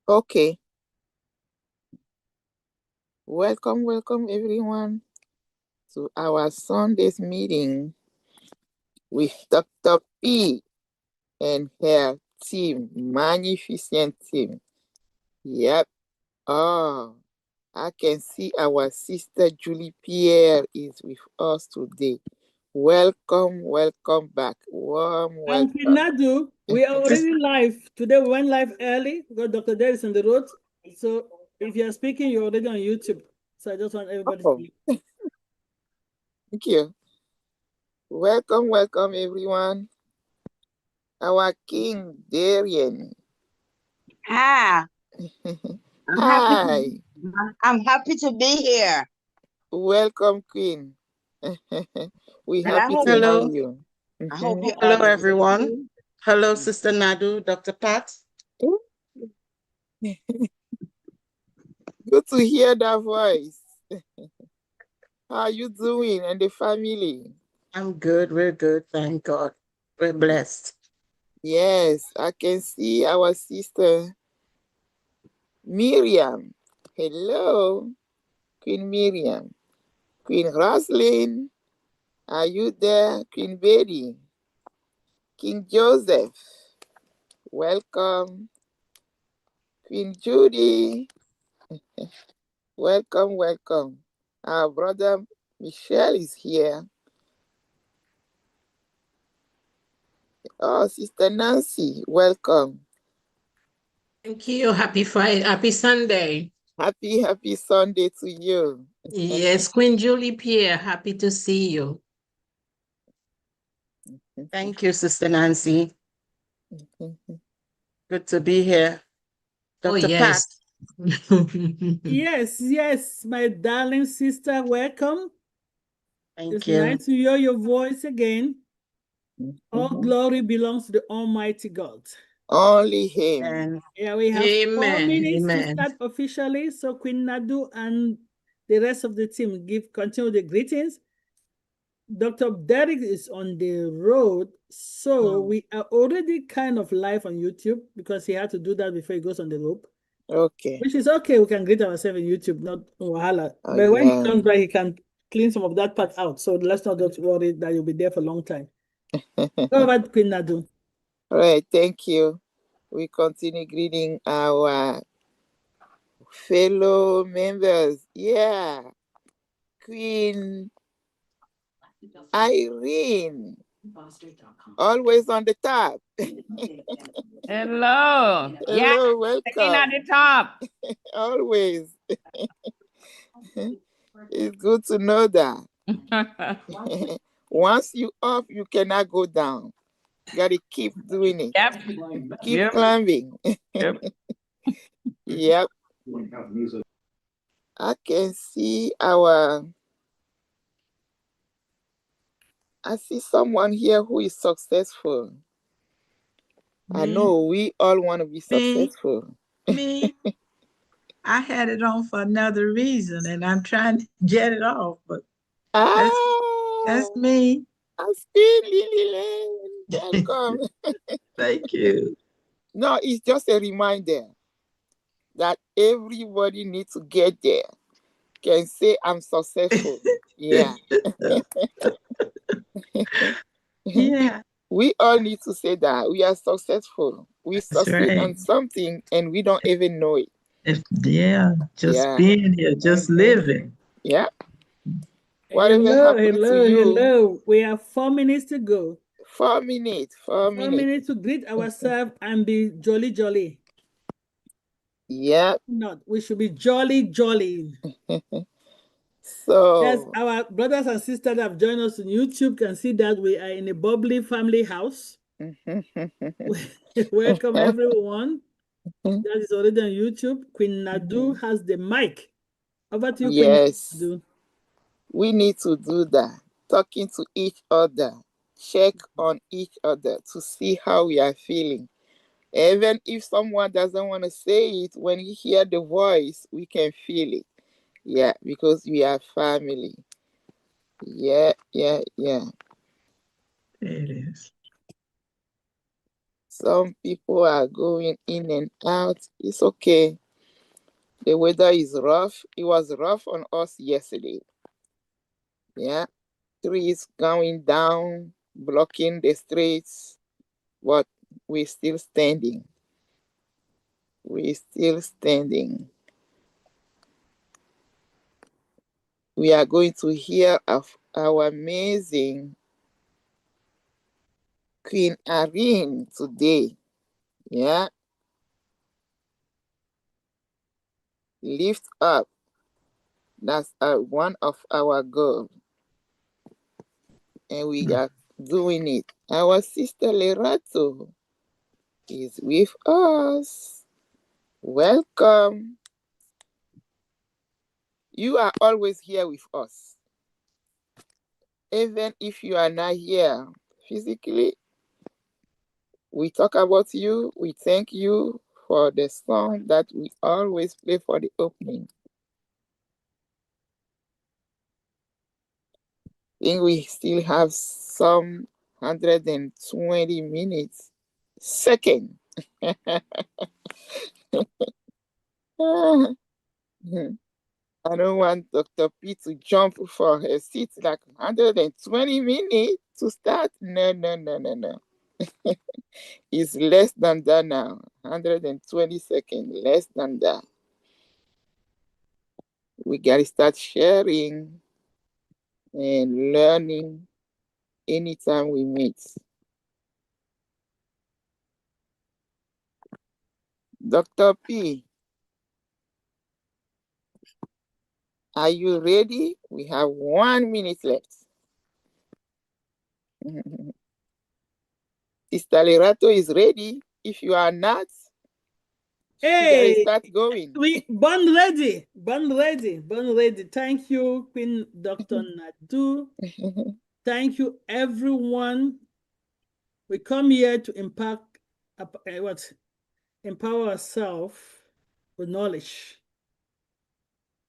Okay. Welcome everyone to our Sunday's meeting with Dr. P and her team, magnificent team. Yep. Oh, I can see our sister Julie Pierre is with us today. Welcome back. Warm Thank you, welcome. Nadu. We are already live. Today we went live early because Dr. Dale is on the road. So if you're speaking, you're already on YouTube. So I just want everybody to Thank you. Welcome everyone. Our King Darian. Hi. Hi. I'm happy to be here. Welcome, Queen. We're And I happy hope to Hello. have you. I hope you Hello, all everyone. Hello, Sister Nadu, Dr. Pat. Good to hear that voice. How are you doing and the family? I'm good. We're good. Thank God. We're blessed. Yes, I can see our sister Miriam. Hello, Queen Miriam. Queen Roslyn, are you there? Queen Betty. King Joseph, welcome. Queen Judy, welcome. Our brother Michelle is here. Oh, Sister Nancy, welcome. Thank you. Happy Friday. Happy Sunday. Happy Sunday to you. Yes, Queen Julie Pierre, happy to see you. Thank you, Sister Nancy. Good to be here. Dr. yes. Yes, my darling sister, welcome. Thank you. Nice to hear your voice again. All glory belongs to the Almighty God. Only Him. Yeah, we have 4 minutes to start officially. So Queen Nadu and the rest of the team continue the greetings. Dr. Derek is on the road, so we are already kind of live on YouTube because he had to do that before he goes on the road. Okay. Which is okay. We can greet ourselves in YouTube, not Wahala. But when he comes back, he can clean some of that part out. So let's not get worried that you'll be there for a long time. Go over, Queen Nadu. All right, thank you. We continue greeting our fellow members. Yeah. Queen Irene, always on the top. Hello. Hello, welcome. Sitting at the top. Always. It's good to know that. Once you up, you cannot go down. You got to keep doing it. Yep. Keep climbing. Yep. I can see I see someone here who is successful. I know we all want to be successful. Me. I had it on for another reason, and I'm trying to get it off, but that's me. I see Lily. Welcome. Thank you. No, it's just a reminder that everybody needs to get there. Can say I'm successful. Yeah. Yeah. We all need to say that we are successful. We succeed on something and we don't even know it. Just being here, just living. Yeah. Whatever happened to you? Hello. We have 4 minutes to go. 4 minutes. 4 minutes to greet ourselves and be jolly. Yeah. Not. We should be jolly. So yes, our brothers and sisters that have joined us on YouTube can see that we are in a bubbly family house. Welcome everyone. That is already on YouTube. Queen Nadu has the mic. Over to you, yes. Queen Nadu. We need to do that. Talking to each other. Check on each other to see how we are feeling. Even if someone doesn't want to say it, when you hear the voice, we can feel it. Yeah, because we are family. Yeah. It is. Some people are going in and out. It's okay. The weather is rough. It was rough on us yesterday. Yeah. Trees going down, blocking the streets, but we're still standing. We're still standing. We are going to hear of our amazing Queen Irene today. Yeah. Lift up. That's one of our goals. And we are doing it. Our sister Lerato is with us. Welcome. You are always here with us. Even if you are not here physically, we talk about you. We thank you for the song that we always play for the opening. I think we still have some 120 minutes. Second. I don't want Dr. P to jump for her seat like 120 minutes to start. No. It's less than that now. 120 seconds, less than that. We got to start sharing and learning anytime we meet. Dr. P, are you ready? We have 1 minute left. Sister Lerato is ready. If you are not, hey, start going. Born ready. Thank you, Queen Dr. Nadu. Thank you, everyone. We come here to empower ourselves with knowledge.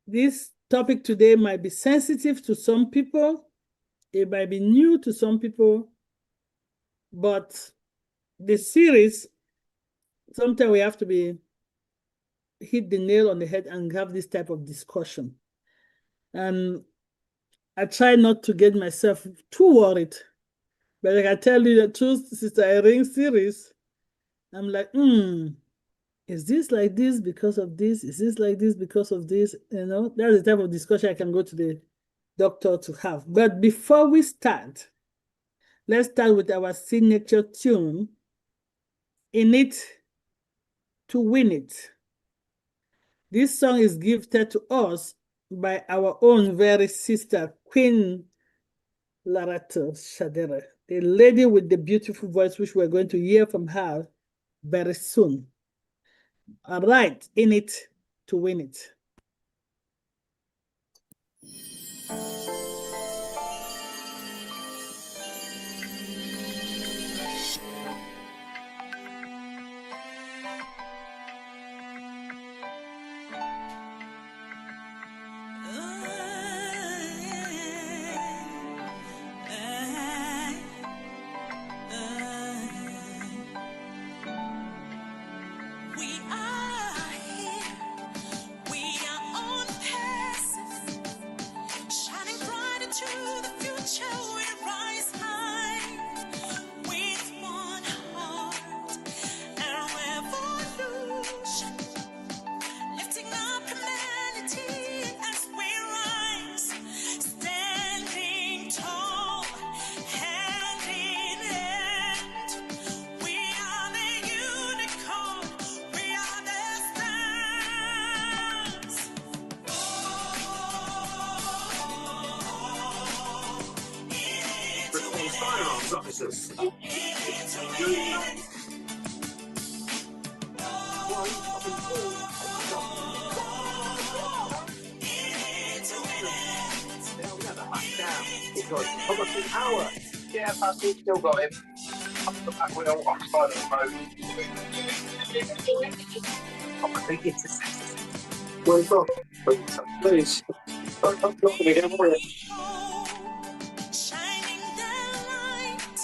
This topic today might be sensitive to some people. It might be new to some people. But the series, sometimes we have to hit the nail on the head and have this type of discussion. And I try not to get myself too worried. But I can tell you the truth, Sister Irene series, I'm like, is this like this because of this? Is this like this because of this? You know, that's the type of discussion I can go to the doctor to have. But before we start, let's start with our signature tune, In It to Win It. This song is gifted to us by our own very sister, Queen Lerato Shadare, the lady with the beautiful voice, which we're going to hear from her very soon. All right, In It to Win It. Yeah, but we've still got him. Up the back wheel, offside of the road. I think it's a 6. Well, it's not. Please. I'm not going to get more. Shining their light.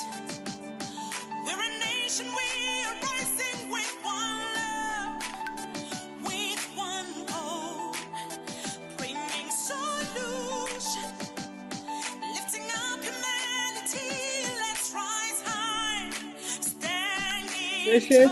We're a nation, we are Precious.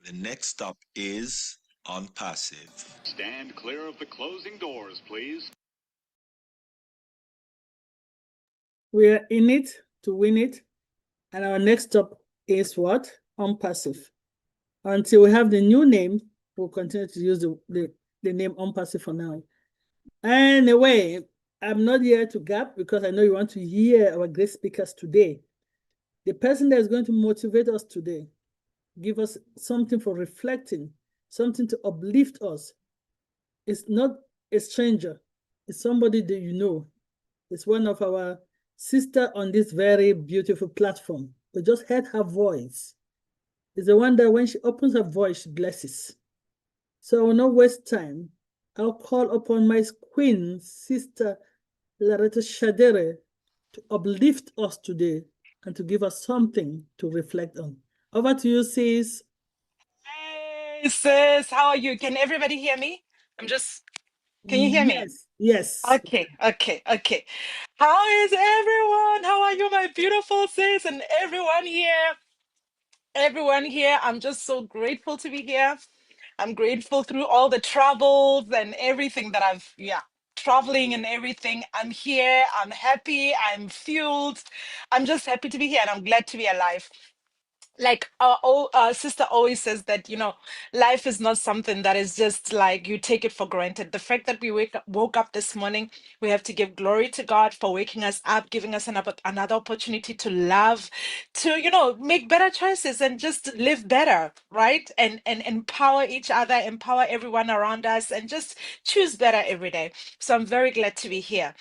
The next stop is on passive. Stand clear of the closing doors, please. We are in it to win it. And our next stop is what? On passive. Until we have the new name, we'll continue to use the name on passive for now. Anyway, I'm not here to gap because I know you want to hear our great speakers today. The person that is going to motivate us today, give us something for reflecting, something to uplift us. It's not a stranger. It's somebody that you know. It's one of our sisters on this very beautiful platform. We just heard her voice. It's the one that when she opens her voice, she blesses. So I will not waste time. I'll call upon my queen, Sister Lerato Shadare, to uplift us today and to give us something to reflect on. Over to you, sis. Hey, sis, how are you? Can everybody hear me? Can you hear me? Yes. Okay. How is everyone? How are you, my beautiful sis? And everyone here, I'm just so grateful to be here. I'm grateful through all the travels and everything that traveling and everything. I'm here, I'm happy, I'm fueled. I'm just happy to be here and I'm glad to be alive. Like our sister always says that, life is not something that is just like you take it for granted. The fact that we woke up this morning, we have to give glory to God for waking us up, giving us another opportunity to love, to, make better choices and just live better, right? And empower each other, empower everyone around us, and just choose better every day. So I'm very glad to be here.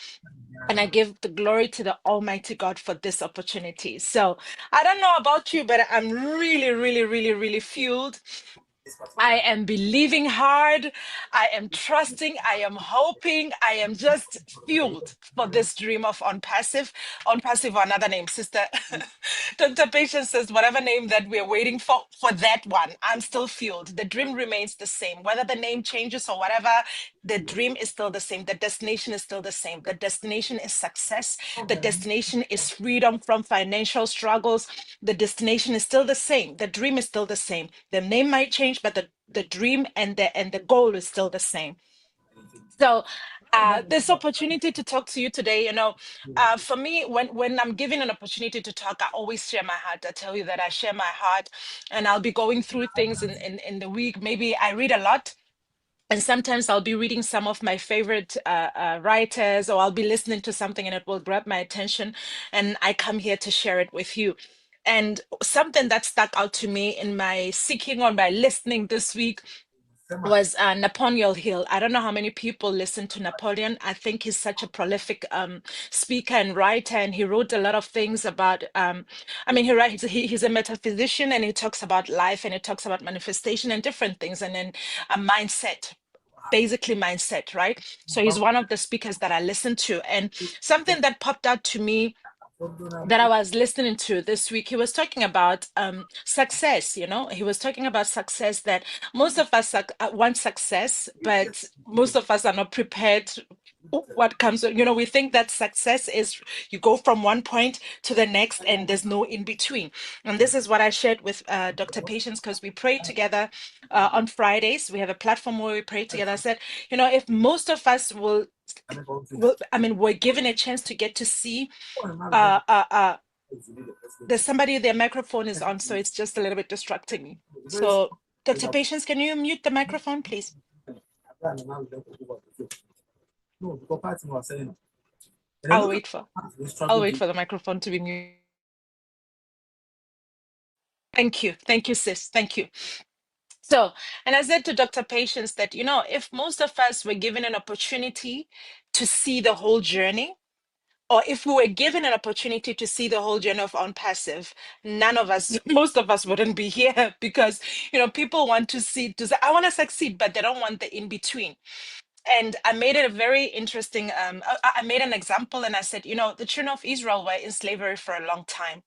And I give the glory to the Almighty God for this opportunity. So I don't know about you, but I'm really, really, really, really fueled. I am believing hard. I am trusting. I am hoping. I am just fueled for this dream of on passive, or another name. Sister Dr. Patience says, whatever name that we're waiting for that one, I'm still fueled. The dream remains the same. Whether the name changes or whatever, The dream is still the same. The destination is still the same. The destination is success. The destination is freedom from financial struggles. The destination is still the same. The dream is still the same. The name might change, but the dream and the goal is still the same. So this opportunity to talk to you today, for me, when I'm given an opportunity to talk, I always share my heart. I tell you that I share my heart, and I'll be going through things in the week. Maybe I read a lot, and sometimes I'll be reading some of my favorite writers, or I'll be listening to something and it will grab my attention, and I come here to share it with you. And something that stuck out to me in my seeking or my listening this week was Napoleon Hill. I don't know how many people listen to Napoleon. I think he's such a prolific speaker and writer, and he wrote a lot of things about. He writes. He's a metaphysician, and he talks about life, and he talks about manifestation and different things, and then a mindset. Basically mindset, right? So he's one of the speakers that I listen to, and something that popped out to me that I was listening to this week, he was talking about success. He was talking about success, that most of us want success, but most of us are not prepared. What comes, we think that success is you go from one point to the next and there's no in between. And this is what I shared with Dr. Patience, because we pray together on Fridays. We have a platform where we pray together. I said, if most of us we're given a chance to get to see there's somebody, their microphone is on, so it's just a little bit distracting me. So Dr. Patience, can you mute the microphone, please? I'll wait for the microphone to be muted. Thank you, sis. Thank you. So, and I said to Dr. Patience that, if most of us were given an opportunity to see the whole journey, or if we were given an opportunity to see the whole journey of On Passive, most of us wouldn't be here, because, people want to say, I want to succeed, but they don't want the in between. And I made it a very interesting, I made an example, and I said, the children of Israel were in slavery for a long time.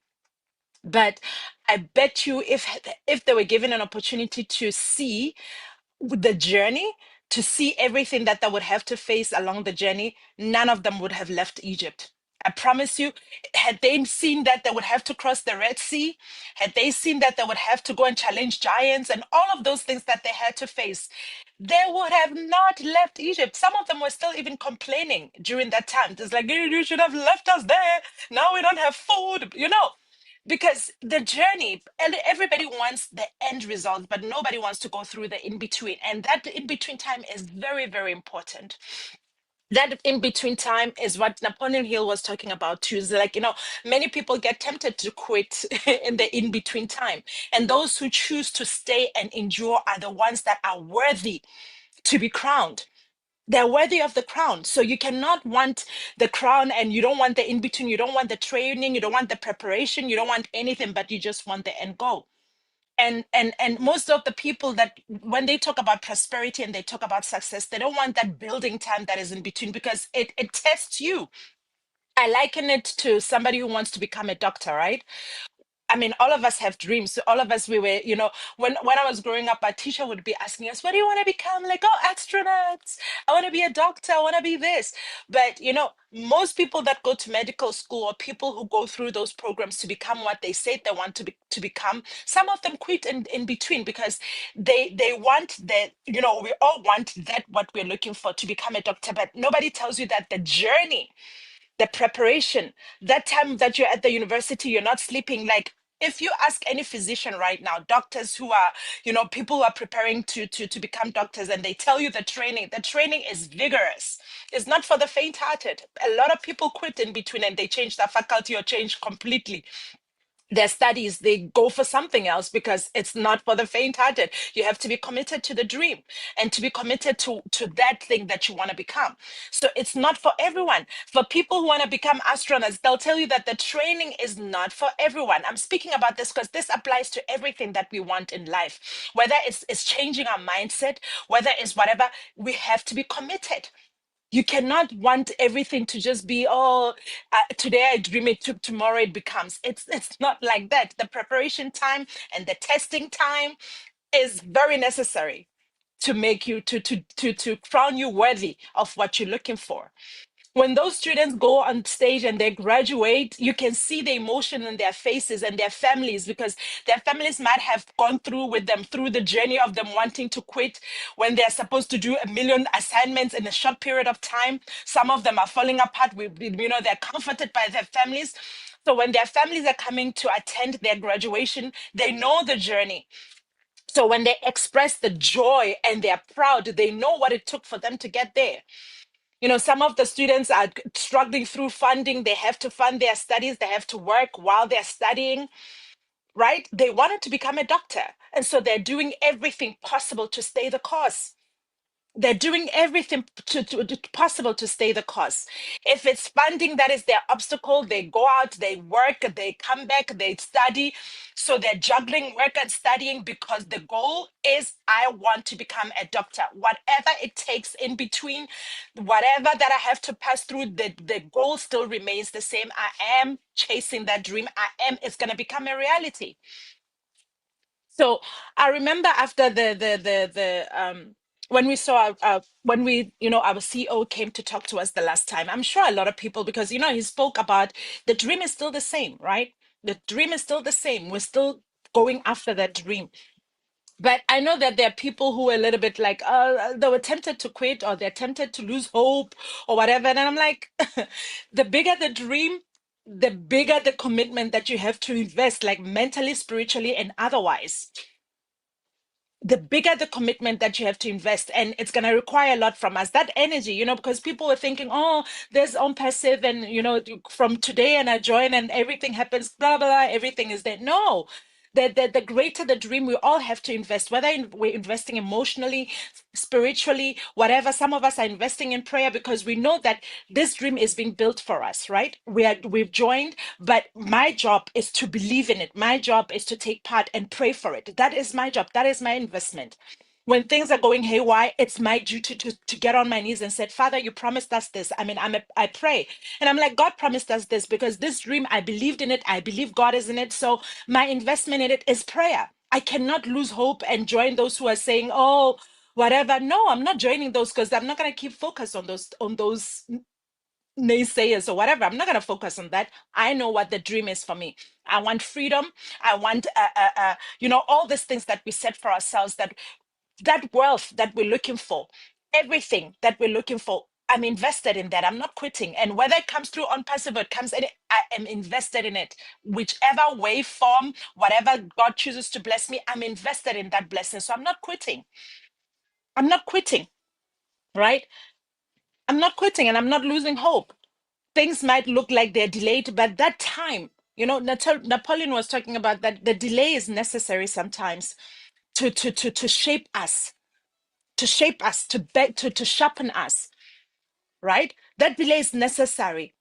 But I bet you if they were given an opportunity to see the journey, to see everything that they would have to face along the journey, none of them would have left Egypt. I promise you, had they seen that they would have to cross the Red Sea, had they seen that they would have to go and challenge giants and all of those things that they had to face, they would have not left Egypt. Some of them were still even complaining during that time. It's like, you should have left us there. Now we don't have food, because the journey, and everybody wants the end result, but nobody wants to go through the in-between. And that in-between time is very, very important. That in-between time is what Napoleon Hill was talking about too. Is like, many people get tempted to quit in the in-between time. And those who choose to stay and endure are the ones that are worthy to be crowned. They're worthy of the crown. So you cannot want the crown and you don't want the in-between. You don't want the training. You don't want the preparation. You don't want anything, but you just want the end goal. And most of the people that when they talk about prosperity and they talk about success, they don't want that building time that is in between, because it tests you. I liken it to somebody who wants to become a doctor, right? All of us have dreams. All of us, we were, when I was growing up, our teacher would be asking us, what do you want to become? Like, oh, astronauts. I want to be a doctor. I want to be this. But, most people that go to medical school, or people who go through those programs to become what they say they want to become, some of them quit in between, because they want that, we all want that, what we're looking for, to become a doctor. But nobody tells you that the journey, the preparation, that time that you're at the university, you're not sleeping. Like, if you ask any physician right now, doctors who are, people who are preparing to become doctors, and they tell you the training is vigorous. It's not for the faint-hearted. A lot of people quit in between and they change their faculty or change completely their studies. They go for something else, because it's not for the faint-hearted. You have to be committed to the dream and to be committed to that thing that you want to become. So it's not for everyone. For people who want to become astronauts, they'll tell you that the training is not for everyone. I'm speaking about this because this applies to everything that we want in life, whether it's changing our mindset, whether it's whatever. We have to be committed. You cannot want everything to just be, today I dream it, tomorrow it becomes. It's not like that. The preparation time and the testing time is very necessary. to make you to crown you worthy of what you're looking for. When those students go on stage and they graduate, you can see the emotion in their faces and their families, because their families might have gone through with them through the journey of them wanting to quit when they're supposed to do 1 million assignments in a short period of time. Some of them are falling apart. They're comforted by their families. So when their families are coming to attend their graduation, they know the journey. So when they express the joy and they're proud, they know what it took for them to get there. Some of the students are struggling through funding. They have to fund their studies. They have to work while they're studying, right? They wanted to become a doctor. And so they're doing everything possible to stay the course. They're doing everything possible to stay the course. If it's funding that is their obstacle, they go out, they work, they come back, they study. So they're juggling work and studying because the goal is, I want to become a doctor. Whatever it takes in between, whatever that I have to pass through, the goal still remains the same. I am chasing that dream. It's going to become a reality. So I remember after when we saw our CEO came to talk to us the last time. I'm sure a lot of people, because he spoke about the dream is still the same, right? The dream is still the same. We're still going after that dream. But I know that there are people who are a little bit like, they were tempted to quit, or they're tempted to lose hope or whatever. And I'm like, the bigger the dream, the bigger the commitment that you have to invest, like mentally, spiritually, and otherwise. The bigger the commitment that you have to invest, and it's going to require a lot from us. That energy, because people were thinking, oh, there's on passive, and from today and I join and everything happens, blah blah, everything is there. No, the greater the dream, we all have to invest, whether we're investing emotionally, spiritually, whatever. Some of us are investing in prayer because we know that this dream is being built for us, right? We've joined, but my job is to believe in it. My job is to take part and pray for it. That is my job. That is my investment. When things are going haywire, it's my duty to get on my knees and say, Father, you promised us this. I pray. And I'm like, God promised us this, because this dream, I believed in it. I believe God is in it. So my investment in it is prayer. I cannot lose hope and join those who are saying, oh, whatever. No, I'm not joining those, because I'm not going to keep focused on those naysayers or whatever. I'm not going to focus on that. I know what the dream is for me. I want freedom. I want, all these things that we set for ourselves, that wealth that we're looking for, everything that we're looking for. I'm invested in that. I'm not quitting. And whether it comes through on passive or it comes in, I am invested in it. Whichever way, form, whatever God chooses to bless me, I'm invested in that blessing. So I'm not quitting. I'm not quitting, right? I'm not quitting, and I'm not losing hope. Things might look like they're delayed, but that time, Napoleon was talking about that the delay is necessary sometimes to shape us, to sharpen us, right? That delay is necessary.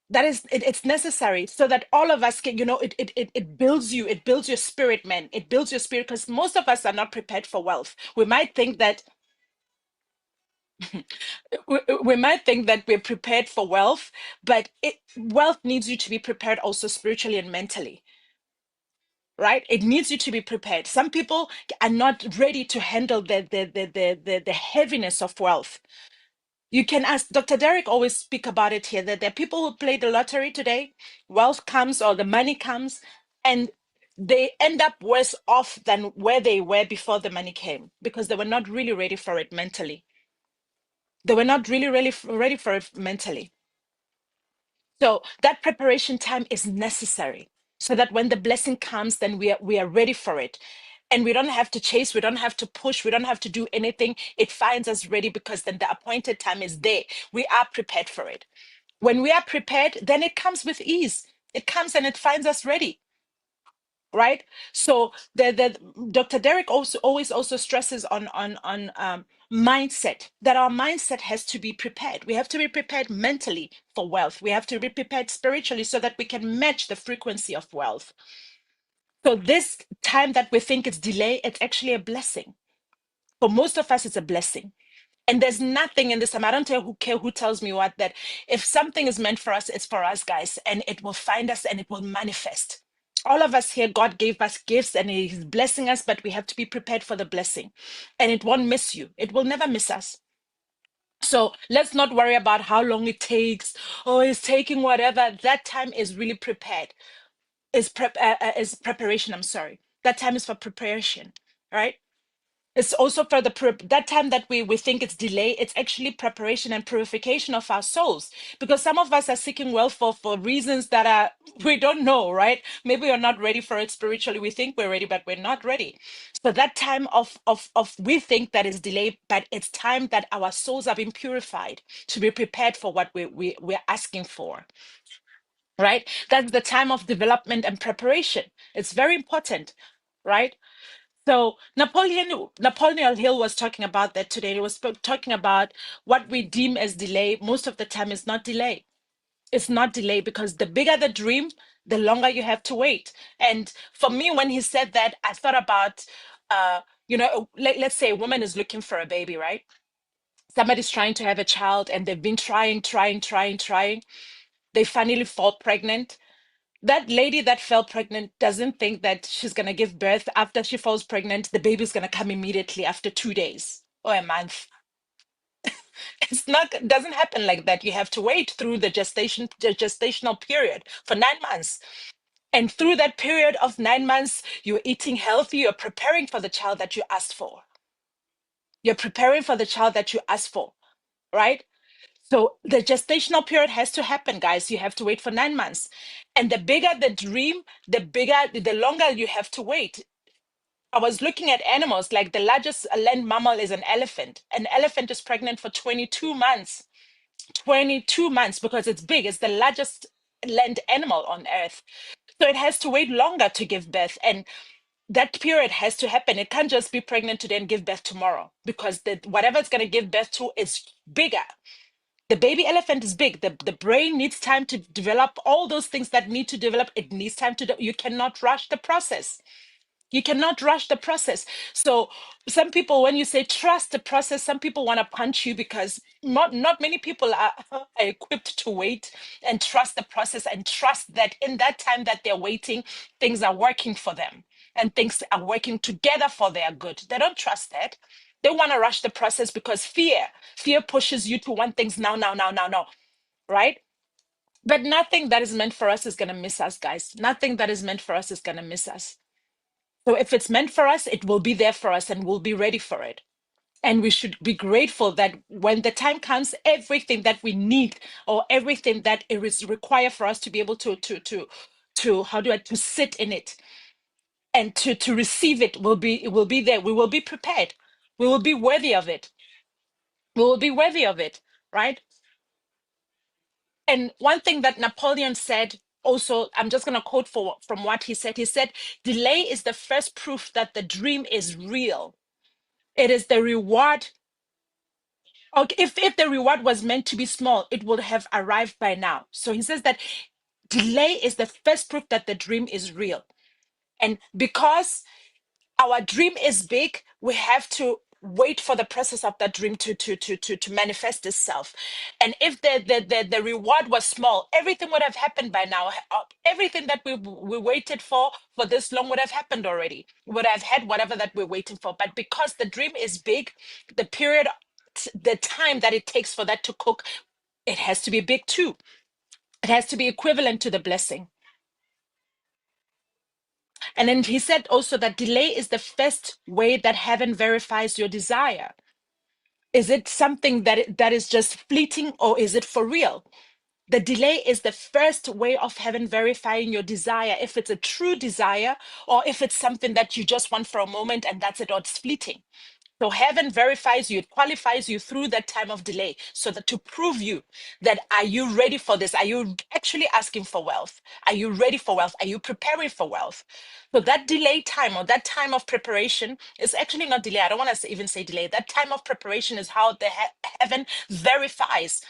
It's necessary so that all of us can, it builds you, it builds your spirit, man. It builds your spirit, because most of us are not prepared for wealth. We might think that we're prepared for wealth, but wealth needs you to be prepared also spiritually and mentally, right? It needs you to be prepared. Some people are not ready to handle the heaviness of wealth. You can ask Dr. Derek, always speak about it here, that there are people who play the lottery today, wealth comes or the money comes, and they end up worse off than where they were before the money came, because they were not really ready for it mentally. They were not really ready for it mentally. So that preparation time is necessary, so that when the blessing comes, then we are ready for it. And we don't have to chase, we don't have to push, we don't have to do anything. It finds us ready, because then the appointed time is there. We are prepared for it. When we are prepared, then it comes with ease. It comes and it finds us ready. Right? So the Dr. Derek always stresses on mindset, that our mindset has to be prepared. We have to be prepared mentally for wealth. We have to be prepared spiritually, so that we can match the frequency of wealth. So this time that we think it's delay, it's actually a blessing. For most of us, it's a blessing. And there's nothing in this time, I don't care who tells me what, that if something is meant for us, it's for us, guys, and it will find us and it will manifest. All of us here, God gave us gifts and He's blessing us, but we have to be prepared for the blessing. And it won't miss you. It will never miss us. So let's not worry about how long it takes. Oh, it's taking whatever. That time is really prepared. Is preparation. I'm sorry. That time is for preparation, right? It's also for that time that we think it's delay. It's actually preparation and purification of our souls, because some of us are seeking wealth for reasons that are we don't know, right? Maybe we're not ready for it spiritually. We think we're ready, but we're not ready. So that time of we think that is delay, but it's time that our souls are being purified to be prepared for what we're asking for. Right? That's the time of development and preparation. It's very important, right? So Napoleon Hill was talking about that today. He was talking about what we deem as delay. Most of the time, is not delay. It's not delay, because the bigger the dream, the longer you have to wait. And for me, when he said that, I thought about, let's say a woman is looking for a baby, right? Somebody's trying to have a child, and they've been trying. They finally fall pregnant. That lady that fell pregnant doesn't think that she's going to give birth after she falls pregnant. The baby's going to come immediately after 2 days or a month. Doesn't happen like that. You have to wait through the gestational period for 9 months. And through that period of 9 months, you're eating healthy. You're preparing for the child that you asked for. You're preparing for the child that you asked for, right? So the gestational period has to happen, guys. You have to wait for 9 months. And the bigger the dream, the longer you have to wait. I was looking at animals, like the largest land mammal is an elephant. An elephant is pregnant for 22 months. 22 months, because it's big. It's the largest land animal on earth. So it has to wait longer to give birth. And that period has to happen. It can't just be pregnant today and give birth tomorrow, because whatever it's going to give birth to is bigger. The baby elephant is big. The brain needs time to develop all those things that need to develop. It needs time to, you cannot rush the process. You cannot rush the process. So some people, when you say trust the process, some people want to punch you, because not many people are equipped to wait and trust the process and trust that in that time that they're waiting, things are working for them and things are working together for their good. They don't trust that. They want to rush the process because fear pushes you to want things now, right? But nothing that is meant for us is going to miss us, guys. Nothing that is meant for us is going to miss us. So if it's meant for us, it will be there for us and we'll be ready for it. And we should be grateful that when the time comes, everything that we need or everything that it is required for us to be able to sit in it and to receive it will be there. We will be prepared. We will be worthy of it. We will be worthy of it, right? And one thing that Napoleon said also, I'm just going to quote from what he said. He said, delay is the first proof that the dream is real. It is the reward. Okay, if the reward was meant to be small, it would have arrived by now. So he says that delay is the first proof that the dream is real. And because our dream is big, we have to wait for the process of that dream to manifest itself. And if the reward was small, everything would have happened by now. Everything that we waited for this long would have happened already. We would have had whatever that we're waiting for. But because the dream is big, the time that it takes for that to cook, it has to be big too. It has to be equivalent to the blessing. And then he said also that delay is the first way that heaven verifies your desire. Is it something that is just fleeting, or is it for real? The delay is the first way of heaven verifying your desire, if it's a true desire or if it's something that you just want for a moment and that's it, or it's fleeting. So heaven verifies you, it qualifies you through that time of delay, so that to prove you that, are you ready for this? Are you actually asking for wealth? Are you ready for wealth? Are you preparing for wealth? So that delay time, or that time of preparation, is actually not delay. I don't want to even say delay. That time of preparation is how the heaven verifies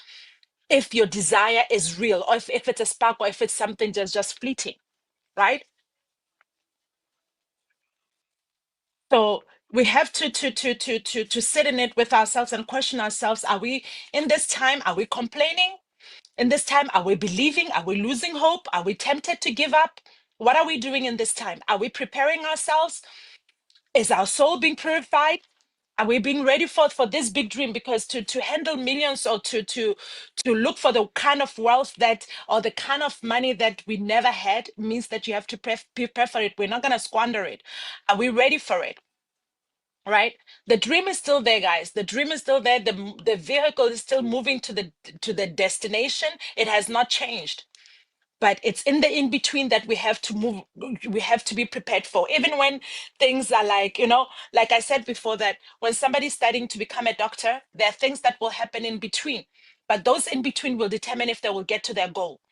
if your desire is real, or if it's a spark, or if it's something that's just fleeting, right? So we have to sit in it with ourselves and question ourselves. Are we in this time? Are we complaining? In this time, are we believing? Are we losing hope? Are we tempted to give up? What are we doing in this time? Are we preparing ourselves? Is our soul being purified? Are we being ready for this big dream? Because to handle millions, or to look for the kind of wealth that, or the kind of money that we never had, means that you have to prepare for it. We're not going to squander it. Are we ready for it? Right? The dream is still there, guys. The dream is still there. The vehicle is still moving to the destination. It has not changed. But it's in the in between that we have to move, we have to be prepared for. Even when things are like, like I said before, that when somebody's studying to become a doctor, there are things that will happen in between. But those in between will determine if they will get to their goal.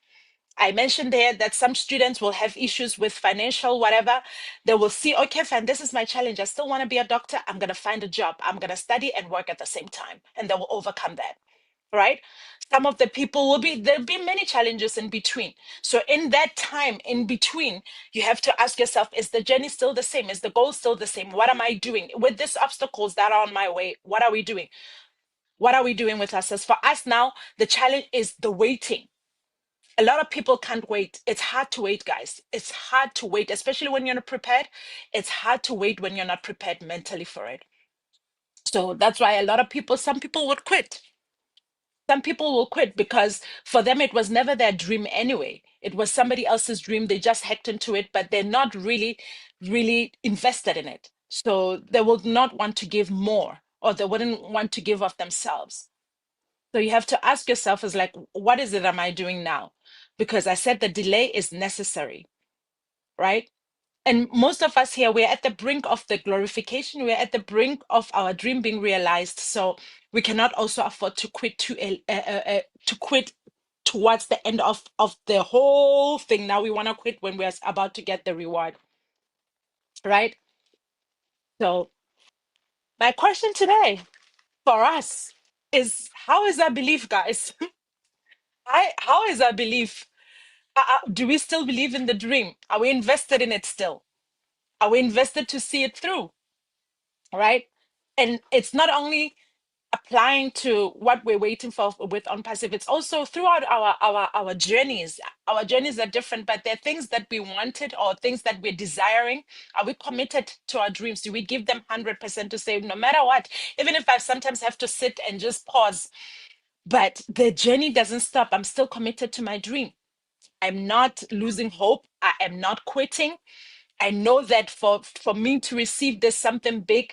I mentioned there that some students will have issues with financial whatever. They will see, okay, fine, this is my challenge. I still want to be a doctor. I'm going to find a job. I'm going to study and work at the same time. And they will overcome that. Right? Some of the people there'll be many challenges in between. So in that time in between, you have to ask yourself, is the journey still the same? Is the goal still the same? What am I doing with these obstacles that are on my way? What are we doing? What are we doing with ourselves? For us now, the challenge is the waiting. A lot of people can't wait. It's hard to wait, guys. It's hard to wait, especially when you're not prepared. It's hard to wait when you're not prepared mentally for it. So that's why some people would quit. Some people will quit because for them, it was never their dream anyway. It was somebody else's dream. They just hacked into it, but they're not really, really invested in it. So they will not want to give more, or they wouldn't want to give of themselves. So you have to ask yourself, is like, what is it am I doing now? Because I said the delay is necessary, right? And most of us here, we're at the brink of the glorification. We're at the brink of our dream being realized. So we cannot also afford to quit to quit towards the end of the whole thing. Now we want to quit when we're about to get the reward, right? So my question today for us is, how is our belief, guys? How is our belief? Do we still believe in the dream? Are we invested in it still? Are we invested to see it through? Right? And it's not only applying to what we're waiting for with On Passive, it's also throughout our journeys. Our journeys are different, but there are things that we wanted or things that we're desiring. Are we committed to our dreams? Do we give them 100% to say, no matter what, even if I sometimes have to sit and just pause, but the journey doesn't stop. I'm still committed to my dream. I'm not losing hope. I am not quitting. I know that for me to receive this something big,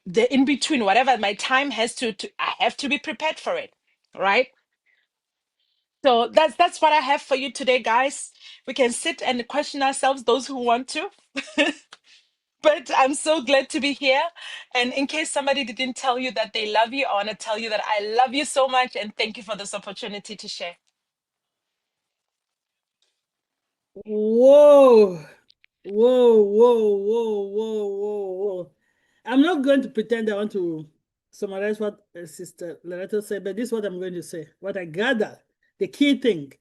the in between, whatever my time has to I have to be prepared for it, right? So that's what I have for you today, guys. We can sit and question ourselves, those who want to. But I'm so glad to be here. And in case somebody didn't tell you that they love you, I want to tell you that I love you so much and thank you for this opportunity to share. Whoa. Whoa, whoa, whoa, whoa, whoa, whoa. I'm not going to pretend I want to summarize what Sister Lerato said, but this is what I'm going to say. What I gather, the key thing,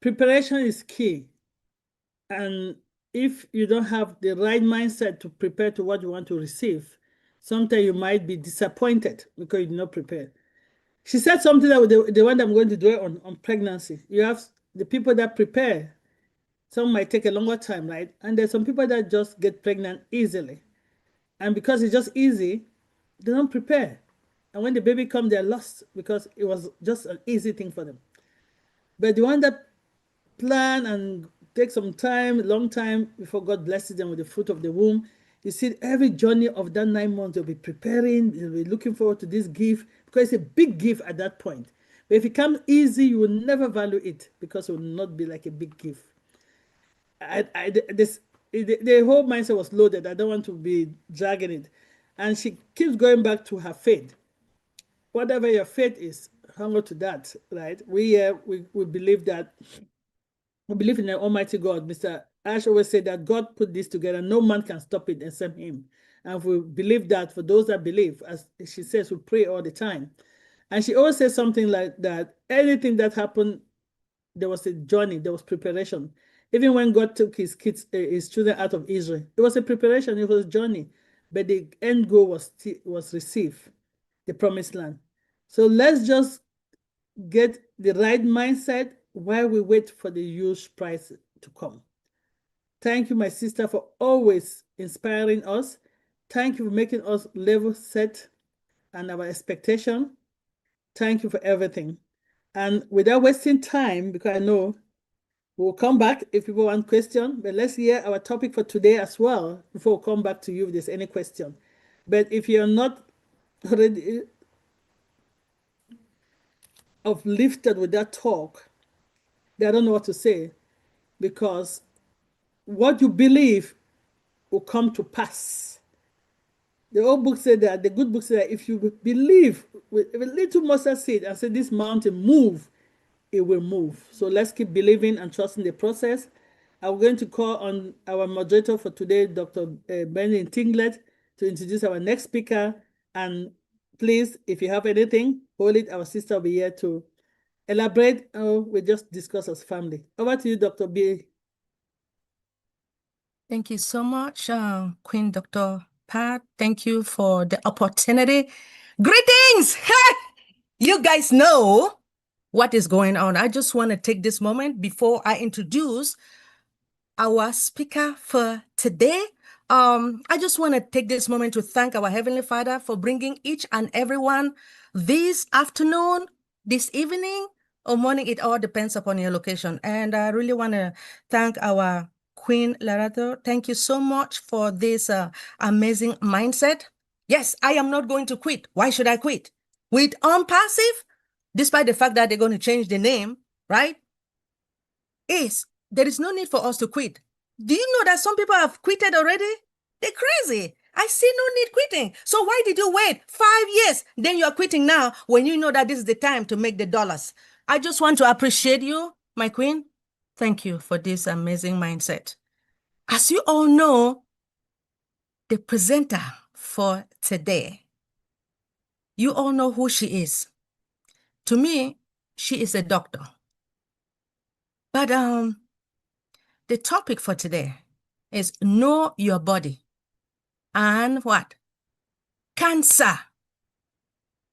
preparation is key. And if you don't have the right mindset to prepare to what you want to receive, sometimes you might be disappointed because you did not prepare. She said something that the one I'm going to do on pregnancy. You have the people that prepare. Some might take a longer time, right? And there's some people that just get pregnant easily. And because it's just easy, they don't prepare. And when the baby comes, they're lost because it was just an easy thing for them. But the one that plan and take some time, long time before God blesses them with the fruit of the womb, you see every journey of that 9 months, they'll be preparing, they'll be looking forward to this gift because it's a big gift at that point. But if it comes easy, you will never value it because it will not be like a big gift. The whole mindset was loaded. I don't want to be dragging it. And she keeps going back to her faith. Whatever your faith is, hang on to that, right? We believe that, we believe in the Almighty God. Mr. Ash always said that God put this together. No man can stop it except him. And we believe that for those that believe, as she says, we pray all the time. And she always says something like that, anything that happened, there was a journey, there was preparation. Even when God took his children out of Israel, it was a preparation, it was a journey, but the end goal was received, the promised land. So let's just get the right mindset while we wait for the huge prize to come. Thank you, my sister, for always inspiring us. Thank you for making us level set and our expectation. Thank you for everything. And without wasting time, because I know we'll come back if people want question, but let's hear our topic for today as well before we come back to you if there's any question. But if you're not already uplifted with that talk, I don't know what to say, because what you believe will come to pass. The old book said that, the good book said that if you believe with a little mustard seed and say this mountain move, it will move. So let's keep believing and trusting the process. I'm going to call on our moderator for today, Dr. Benny Tinglet, to introduce our next speaker. And please, if you have anything, hold it. Our sister will be here to elaborate. We just discuss as family. Over to you, Dr. B. Thank you so much, Queen Dr. Pat. Thank you for the opportunity. Greetings! You guys know what is going on. I just want to take this moment before I introduce our speaker for today. I just want to take this moment to thank our Heavenly Father for bringing each and everyone this afternoon, this evening, or morning. It all depends upon your location. And I really want to thank our Queen Lerato. Thank you so much for this amazing mindset. Yes, I am not going to quit. Why should I quit? With passive, despite the fact that they're going to change the name, right? There is no need for us to quit. Do you know that some people have quitted already? They're crazy. I see no need quitting. So why did you wait 5 years? Then you're quitting now when you know that this is the time to make the dollars. I just want to appreciate you, my queen. Thank you for this amazing mindset. As you all know, the presenter for today, you all know who she is. To me, she is a doctor. But the topic for today is know your body and what? Cancer.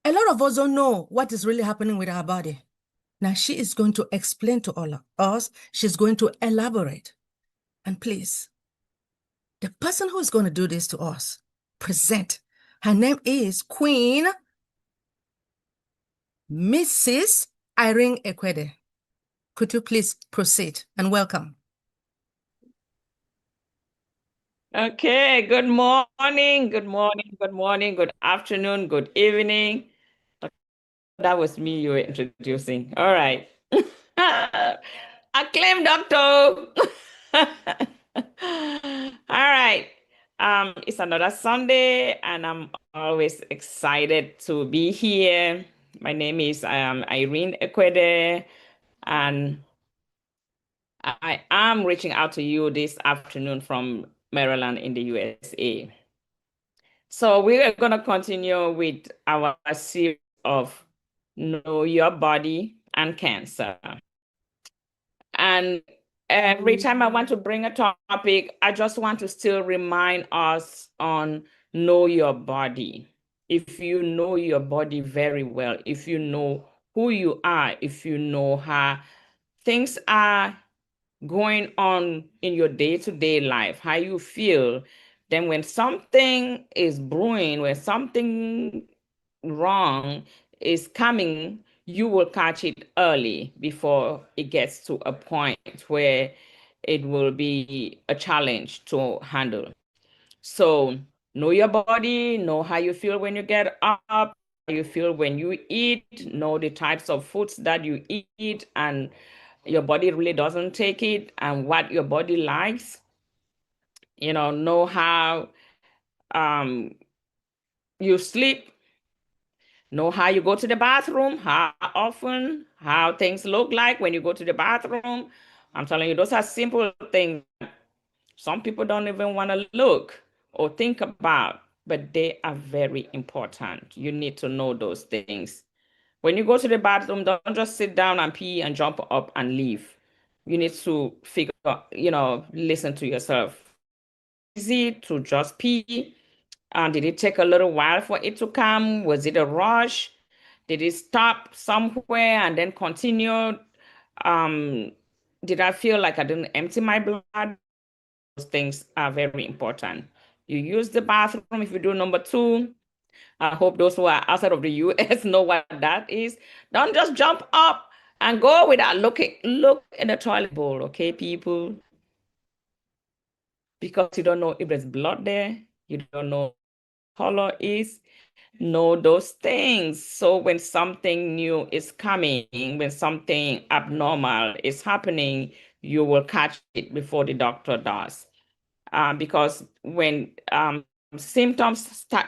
A lot of us don't know what is really happening with our body. Now she is going to explain to all of us. She's going to elaborate. And please, the person who is going to do this to us, present. Her name is Queen Mrs. Irene Ekwede. Could you please proceed and welcome? Okay, good morning, good afternoon, good evening. That was me you were introducing. All right. Acclaimed doctor. All right. It's another Sunday, and I'm always excited to be here. My name is Irene Ekwede, and I am reaching out to you this afternoon from Maryland in the USA. So we are going to continue with our series of Know Your Body and Cancer. And every time I want to bring a topic, I just want to still remind us on know your body. If you know your body very well, if you know who you are, if you know how things are going on in your day-to-day life, how you feel, then when something is brewing, when something wrong is coming, you will catch it early before it gets to a point where it will be a challenge to handle. So know your body, know how you feel when you get up, how you feel when you eat, know the types of foods that you eat and your body really doesn't take it and what your body likes. Know how you sleep, know how you go to the bathroom, how often, how things look like when you go to the bathroom. I'm telling you, those are simple things some people don't even want to look or think about, but they are very important. You need to know those things. When you go to the bathroom, don't just sit down and pee and jump up and leave. You need to figure, listen to yourself. Easy to just pee. Did it take a little while for it to come? Was it a rush? Did it stop somewhere and then continue? Did I feel like I didn't empty my blood? things are very important. You use the bathroom if you do number 2. I hope those who are outside of the US know what that is. Don't just jump up and go without looking. Look in the toilet bowl, okay, people? Because you don't know if there's blood there. You don't know what color is. Know those things. So when something new is coming, when something abnormal is happening, you will catch it before the doctor does. Because when symptoms start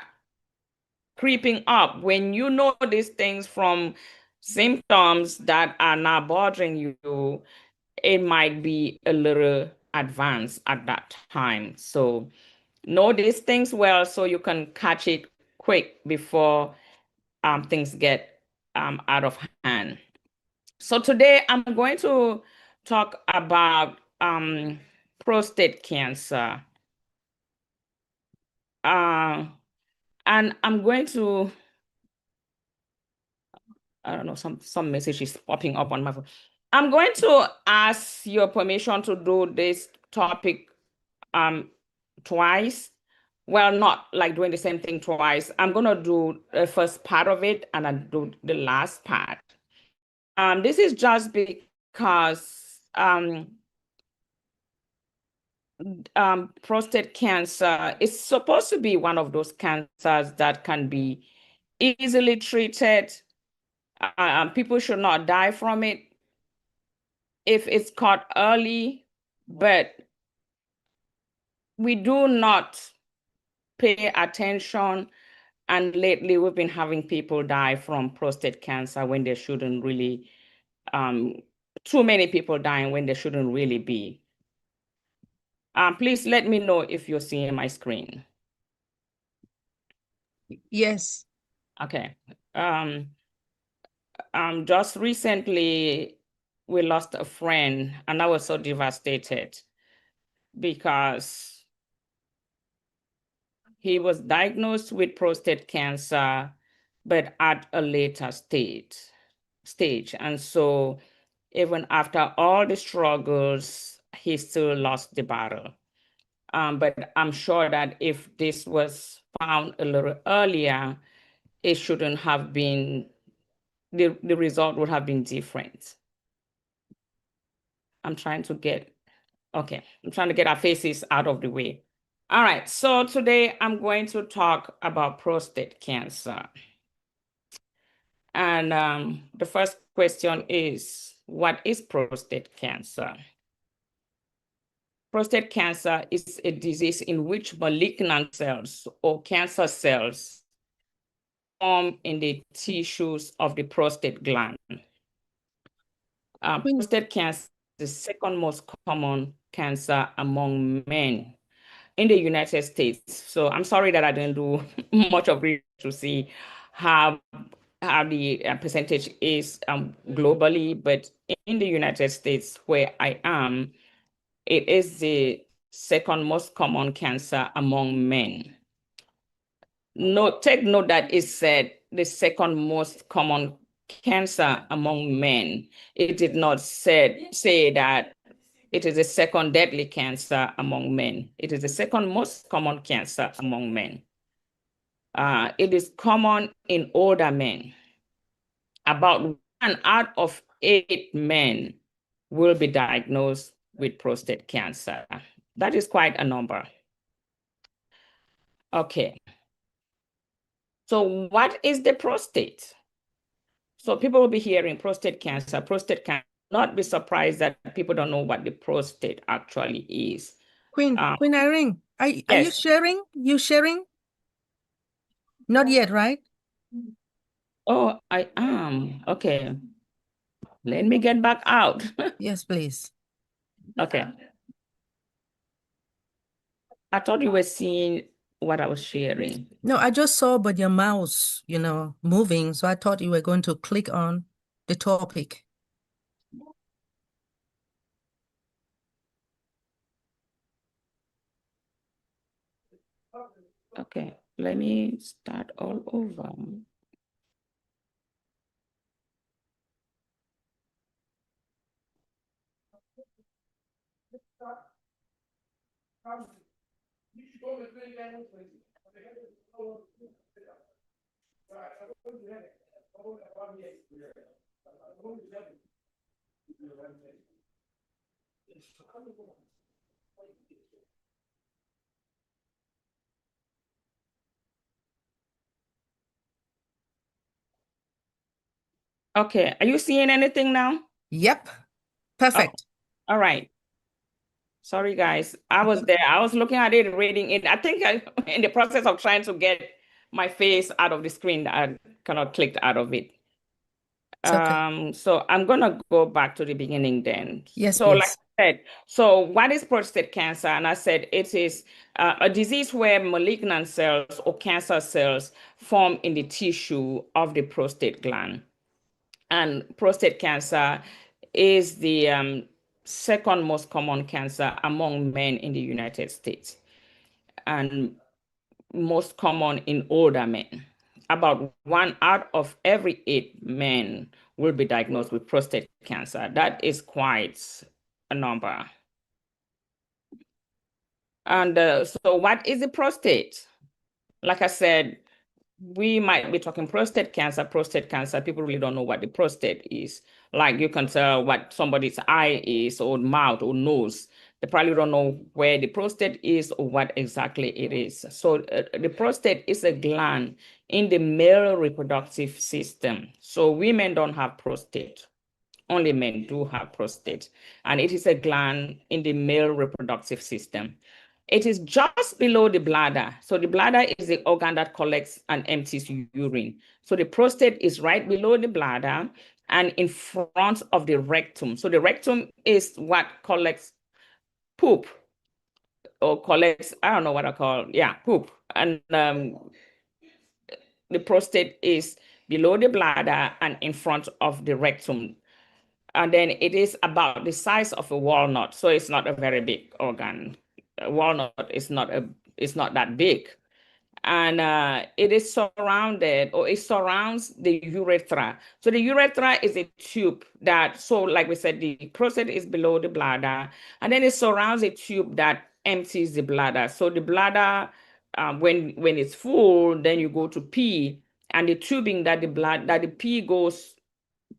creeping up, when you know these things from symptoms that are now bothering you, it might be a little advanced at that time. So know these things well so you can catch it quick before things get out of hand. So today I'm going to talk about prostate cancer. And I'm going to, I don't know, some message is popping up on my phone. I'm going to ask your permission to do this topic twice. Well, not like doing the same thing twice. I'm going to do the first part of it and then do the last part. This is just because prostate cancer is supposed to be one of those cancers that can be easily treated. People should not die from it if it's caught early, but we do not pay attention. And lately, we've been having people die from prostate cancer when they shouldn't really, too many people dying when they shouldn't really be. Please let me know if you're seeing my screen. Yes. Okay. Just recently, we lost a friend, and I was so devastated because he was diagnosed with prostate cancer, but at a later stage. And so even after all the struggles, he still lost the battle. But I'm sure that if this was found a little earlier, it shouldn't have been, the result would have been different. I'm trying to get our faces out of the way. All right, so today I'm going to talk about prostate cancer. And the first question is, what is prostate cancer? Prostate cancer is a disease in which malignant cells or cancer cells form in the tissues of the prostate gland. Prostate cancer is the second most common cancer among men in the United States. So I'm sorry that I didn't do much of research to see how the percentage is globally, but in the United States where I am, it is the second most common cancer among men. Take note that it said the second most common cancer among men. It did not say that it is the second deadly cancer among men. It is the second most common cancer among men. It is common in older men. About 1 out of 8 men will be diagnosed with prostate cancer. That is quite a number. Okay. So what is the prostate? So people will be hearing prostate cancer. Not be surprised that people don't know what the prostate actually is. Queen Irene, are you sharing? You sharing? Not yet, right? Oh, I am. Okay. Let me get back out. Yes, please. Okay. I thought you were seeing what I was sharing. No, I just saw but your mouse, moving. So I thought you were going to click on the topic. Okay, let me start all over. Okay, are you seeing anything now? Yep. Perfect. Oh, all right. Sorry, guys. I was there. I was looking at it, reading it. I think in the process of trying to get my face out of the screen, I cannot click out of it. Okay. So I'm gonna go back to the beginning then. Yes, so please. like I said, so what is prostate cancer? And I said it is a disease where malignant cells or cancer cells form in the tissue of the prostate gland. And prostate cancer is the second most common cancer among men in the United States, and most common in older men. About 1 out of every 8 men will be diagnosed with prostate cancer. That is quite a number. And so what is the prostate? Like I said, we might be talking prostate cancer. People really don't know what the prostate is. Like you can tell what somebody's eye is or mouth or nose. They probably don't know where the prostate is or what exactly it is. So the prostate is a gland in the male reproductive system. So women don't have prostate. Only men do have prostate. And it is a gland in the male reproductive system. It is just below the bladder. So the bladder is the organ that collects and empties urine. So the prostate is right below the bladder and in front of the rectum. So the rectum is what collects poop or collects, I don't know what I call, yeah, poop. And the prostate is below the bladder and in front of the rectum. And then it is about the size of a walnut. So it's not a very big organ. A walnut is not that big. And it is surrounded, or it surrounds the urethra. So the urethra is a tube that, so like we said, the prostate is below the bladder, and then it surrounds a tube that empties the bladder. So the bladder, when it's full, then you go to pee, and the tubing that the pee goes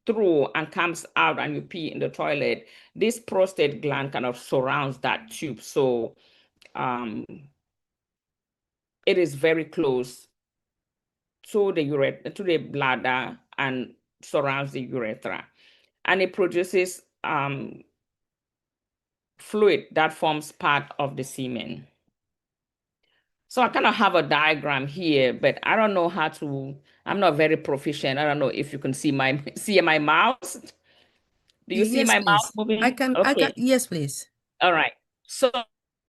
through and comes out and you pee in the toilet, this prostate gland kind of surrounds that tube. So it is very close to the bladder and surrounds the urethra. And it produces fluid that forms part of the semen. So I kind of have a diagram here, but I don't know how to, I'm not very proficient. I don't know if you can see my mouse. Do you see my mouse moving? I can, yes, please. All right. So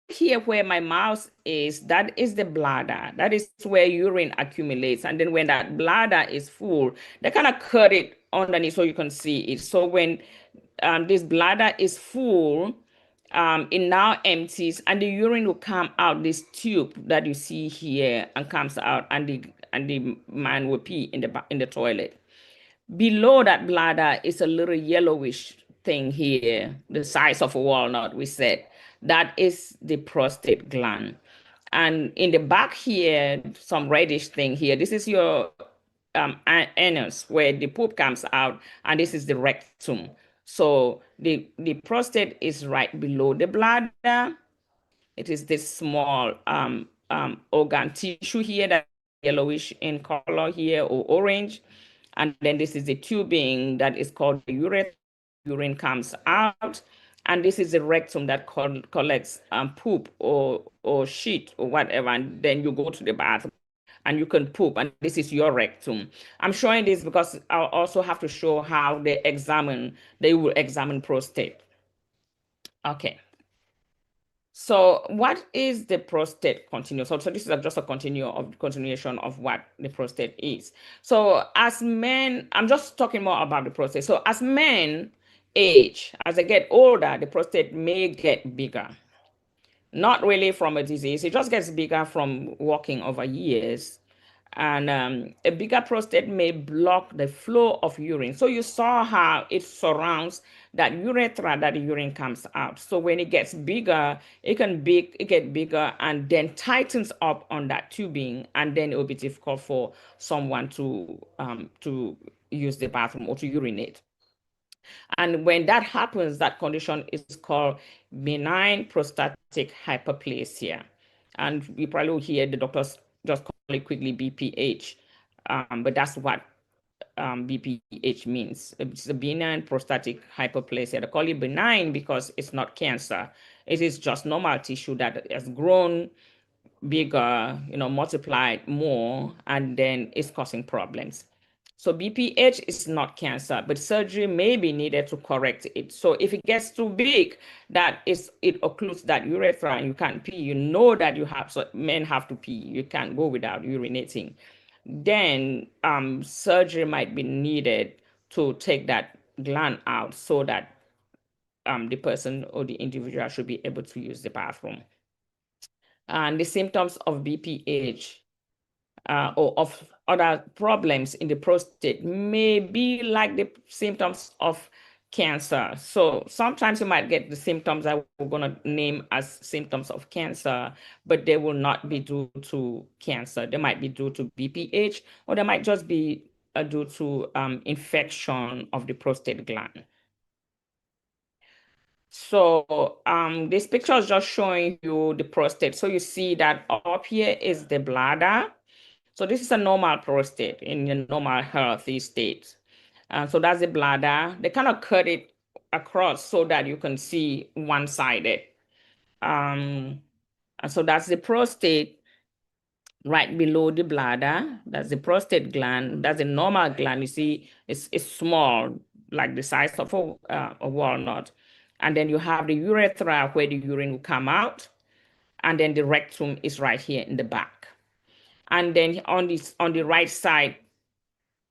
here where my mouse is, that is the bladder. That is where urine accumulates. And then when that bladder is full, they kind of cut it underneath so you can see it. So when this bladder is full, it now empties and the urine will come out this tube that you see here and comes out, and the man will pee in the toilet. Below that bladder is a little yellowish thing here, the size of a walnut, we said. That is the prostate gland. And in the back here, some reddish thing here, this is your anus, where the poop comes out, and this is the rectum. So the prostate is right below the bladder. It is this small organ tissue here that yellowish in color here, or orange. And then this is the tubing that is called the urethra. Urine comes out. And this is the rectum that collects poop or shit or whatever. And then you go to the bathroom and you can poop. And this is your rectum. I'm showing this because I'll also have to show how they will examine prostate. Okay. So what is the prostate continuum? So this is just a continuation of what the prostate is. So as men, I'm just talking more about the prostate. So as men age, as they get older, the prostate may get bigger. Not really from a disease. It just gets bigger from walking over years. And a bigger prostate may block the flow of urine. So you saw how it surrounds that urethra that the urine comes out. So when it gets bigger, it get bigger and then tightens up on that tubing, and then it will be difficult for someone to use the bathroom or to urinate. And when that happens, that condition is called benign prostatic hyperplasia. And you probably will hear the doctors just call it quickly BPH, but that's what BPH means. It's a benign prostatic hyperplasia. They call it benign because it's not cancer. It is just normal tissue that has grown bigger, multiplied more, and then it's causing problems. So BPH is not cancer, but surgery may be needed to correct it. So if it gets too big, it occludes that urethra and you can't pee, you know that you have, so men have to pee, you can't go without urinating. Then surgery might be needed to take that gland out so that the person or the individual should be able to use the bathroom. And the symptoms of BPH or of other problems in the prostate may be like the symptoms of cancer. So sometimes you might get the symptoms that we're going to name as symptoms of cancer, but they will not be due to cancer. They might be due to BPH, or they might just be due to infection of the prostate gland. So this picture is just showing you the prostate. So you see that up here is the bladder. So this is a normal prostate in a normal healthy state. So that's the bladder. They kind of cut it across so that you can see one-sided. And so that's the prostate right below the bladder. That's the prostate gland. That's a normal gland. You see, it's small, like the size of a walnut. And then you have the urethra where the urine will come out. And then the rectum is right here in the back. And then on the right side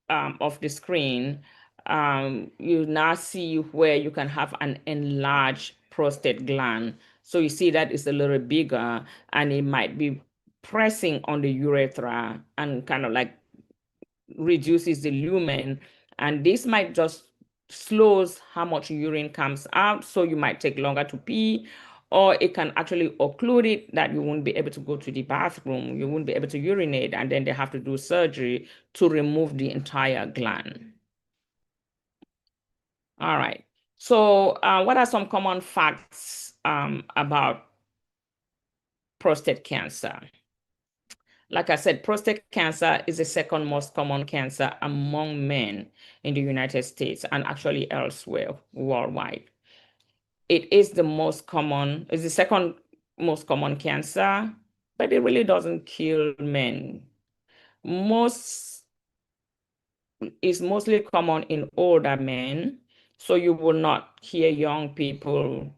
of the screen, you now see where you can have an enlarged prostate gland. So you see that it's a little bigger, and it might be pressing on the urethra and kind of like reduces the lumen. And this might just slows how much urine comes out. So you might take longer to pee, or it can actually occlude it that you won't be able to go to the bathroom, you won't be able to urinate, and then they have to do surgery to remove the entire gland. All right. So what are some common facts about prostate cancer? Like I said, prostate cancer is the second most common cancer among men in the United States and actually elsewhere worldwide. It is the second most common cancer, but it really doesn't kill men. It's mostly common in older men, so you will not hear young people.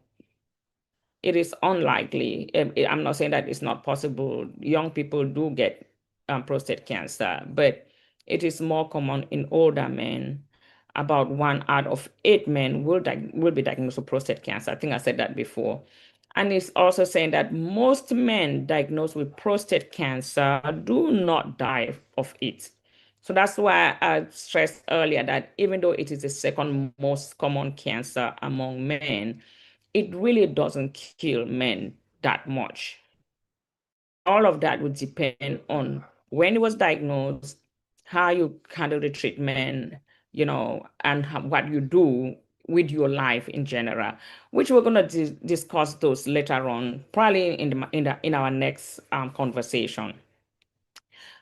It is unlikely. I'm not saying that it's not possible. Young people do get prostate cancer, but it is more common in older men. About 1 out of 8 men will be diagnosed with prostate cancer. I think I said that before. And it's also saying that most men diagnosed with prostate cancer do not die of it. So that's why I stressed earlier that even though it is the second most common cancer among men, it really doesn't kill men that much. All of that would depend on when it was diagnosed, how you handle the treatment, and what you do with your life in general, which we're going to discuss those later on, probably in our next conversation.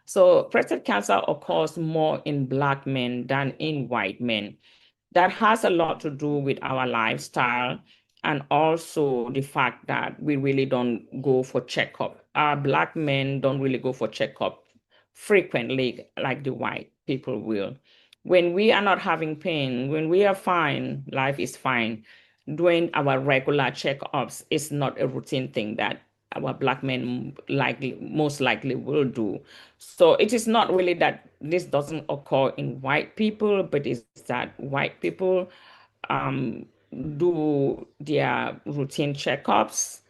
So prostate cancer occurs more in Black men than in white men. That has a lot to do with our lifestyle and also the fact that we really don't go for checkup. Our Black men don't really go for checkup frequently like the white people will. When we are not having pain, when we are fine, life is fine. Doing our regular checkups is not a routine thing that our Black men most likely will do. So it is not really that this doesn't occur in white people, but it's that white people do their routine checkups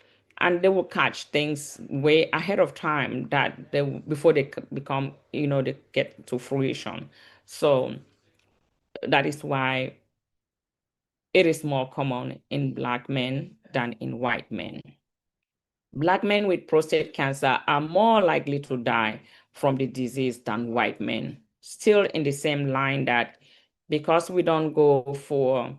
and they will catch things way ahead of time that before they become, they get to fruition. So that is why it is more common in Black men than in white men. Black men with prostate cancer are more likely to die from the disease than white men. Still in the same line that because we don't go for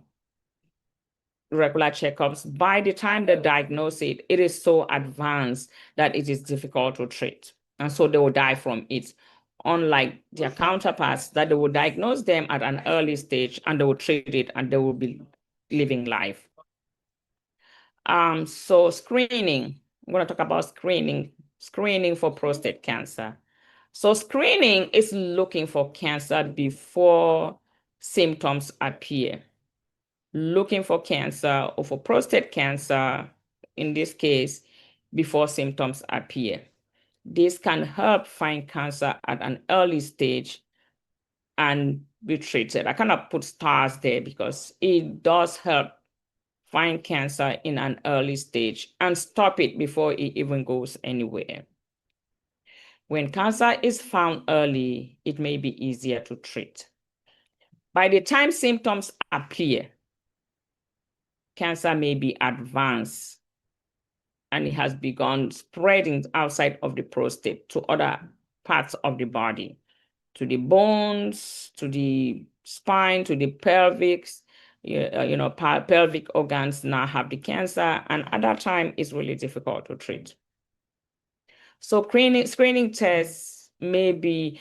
regular checkups, by the time they diagnose it, it is so advanced that it is difficult to treat. And so they will die from it. Unlike their counterparts, that they will diagnose them at an early stage and they will treat it and they will be living life. So screening, I'm going to talk about screening for prostate cancer. So screening is looking for cancer before symptoms appear. Looking for cancer or for prostate cancer, in this case, before symptoms appear. This can help find cancer at an early stage and be treated. I cannot put stars there because it does help find cancer in an early stage and stop it before it even goes anywhere. When cancer is found early, it may be easier to treat. By the time symptoms appear, cancer may be advanced and it has begun spreading outside of the prostate to other parts of the body, to the bones, to the spine, to the pelvic. Pelvic organs now have the cancer, and at that time it's really difficult to treat. So screening tests may be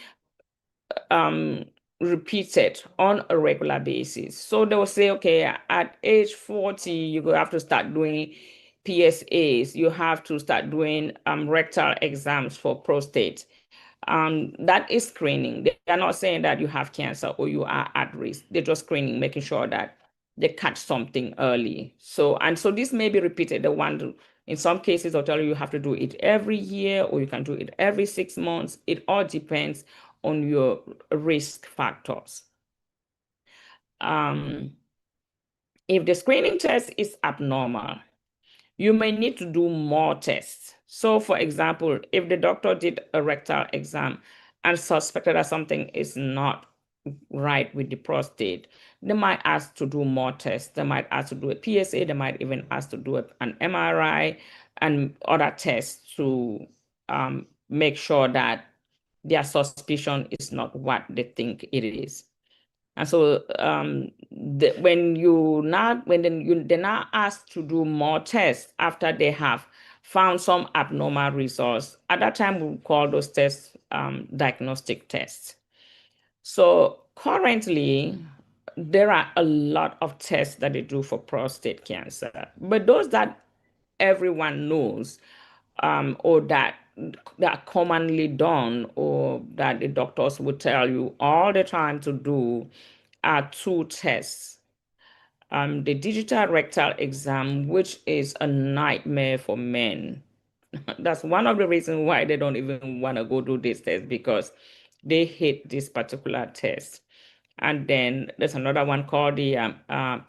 repeated on a regular basis. So they will say, okay, at age 40, you have to start doing PSAs. You have to start doing rectal exams for prostate. That is screening. They are not saying that you have cancer or you are at risk. They're just screening, making sure that they catch something early. So this may be repeated. In some cases, they'll tell you have to do it every year or you can do it every 6 months. It all depends on your risk factors. If the screening test is abnormal, you may need to do more tests. So for example, if the doctor did a rectal exam and suspected that something is not right with the prostate, they might ask to do more tests. They might ask to do a PSA. They might even ask to do an MRI and other tests to make sure that their suspicion is not what they think it is. And so when they're now asked to do more tests after they have found some abnormal results, at that time we call those tests diagnostic tests. So currently, there are a lot of tests that they do for prostate cancer, but those that everyone knows or that are commonly done or that the doctors would tell you all the time to do are 2 tests. The digital rectal exam, which is a nightmare for men. That's one of the reasons why they don't even want to go do this test, because they hate this particular test. And then there's another one called the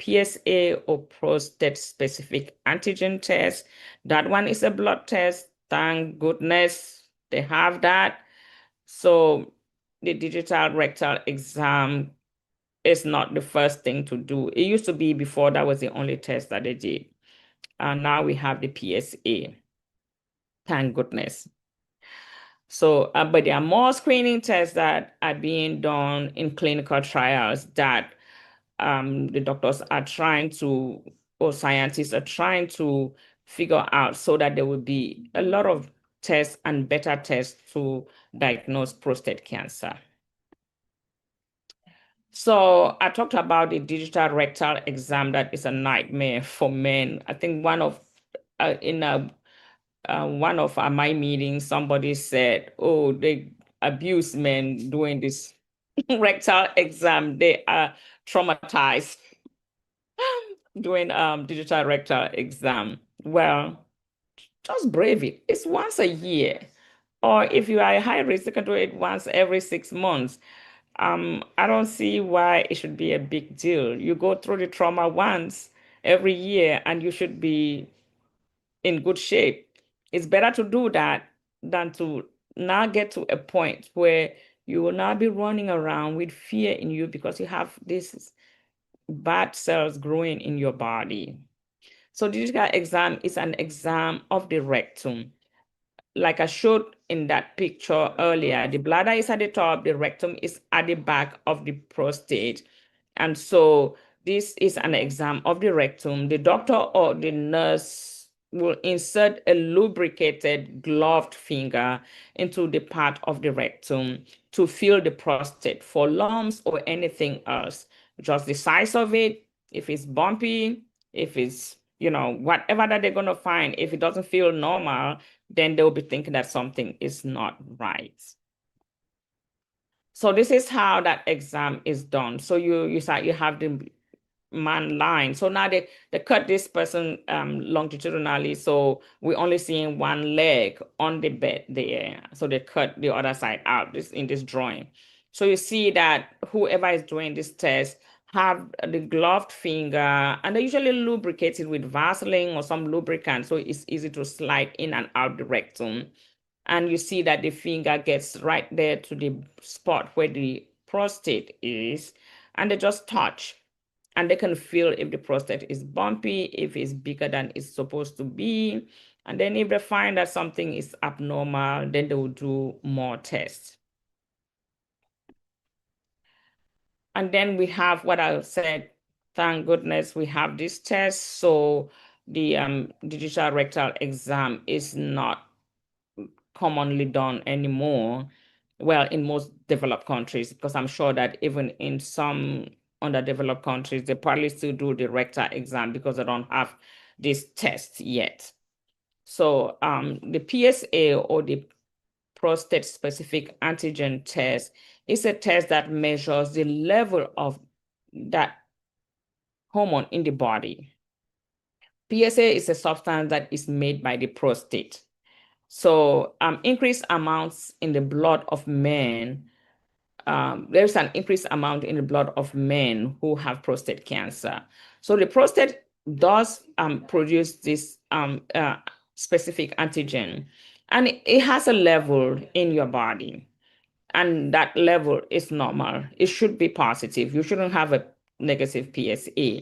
PSA or prostate specific antigen test. That one is a blood test. Thank goodness they have that. So the digital rectal exam is not the first thing to do. It used to be before that was the only test that they did. And now we have the PSA. Thank goodness. So, but there are more screening tests that are being done in clinical trials that the doctors are trying to, or scientists are trying to figure out so that there will be a lot of tests and better tests to diagnose prostate cancer. So I talked about the digital rectal exam that is a nightmare for men. I think one of my meetings, somebody said, oh, they abuse men doing this rectal exam. They are traumatized doing digital rectal exam. Well, just brave it. It's once a year. Or if you are high risk, you can do it once every 6 months. I don't see why it should be a big deal. You go through the trauma once every year and you should be in good shape. It's better to do that than to now get to a point where you will now be running around with fear in you because you have these bad cells growing in your body. So digital exam is an exam of the rectum. Like I showed in that picture earlier, the bladder is at the top, the rectum is at the back of the prostate. And so this is an exam of the rectum. The doctor or the nurse will insert a lubricated gloved finger into the part of the rectum to feel the prostate for lumps or anything else. Just the size of it, if it's bumpy, if it's, whatever that they're going to find, if it doesn't feel normal, then they'll be thinking that something is not right. So this is how that exam is done. So you have the man line. So now they cut this person longitudinally. So we're only seeing one leg on the bed there. So they cut the other side out in this drawing. So you see that whoever is doing this test have the gloved finger, and they usually lubricate it with Vaseline or some lubricant, so it's easy to slide in and out the rectum. And you see that the finger gets right there to the spot where the prostate is, and they just touch. And they can feel if the prostate is bumpy, if it's bigger than it's supposed to be. And then if they find that something is abnormal, then they will do more tests. And then we have what I said, thank goodness we have this test. So the digital rectal exam is not commonly done anymore. Well, in most developed countries, because I'm sure that even in some underdeveloped countries, they probably still do the rectal exam because they don't have this test yet. So the PSA, or the prostate-specific antigen test, is a test that measures the level of that hormone in the body. PSA is a substance that is made by the prostate. So increased amounts in the blood of men, there's an increased amount in the blood of men who have prostate cancer. So the prostate does produce this specific antigen, and it has a level in your body, and that level is normal. It should be positive. You shouldn't have a negative PSA.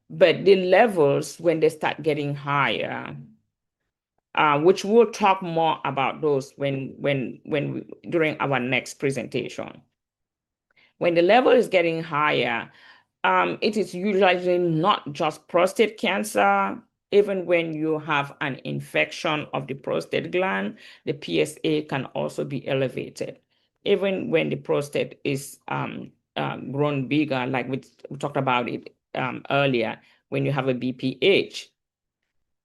But the levels, when they start getting higher, which we'll talk more about those during our next presentation. When the level is getting higher, it is usually not just prostate cancer. Even when you have an infection of the prostate gland, the PSA can also be elevated. Even when the prostate is grown bigger, like we talked about it earlier, when you have a BPH,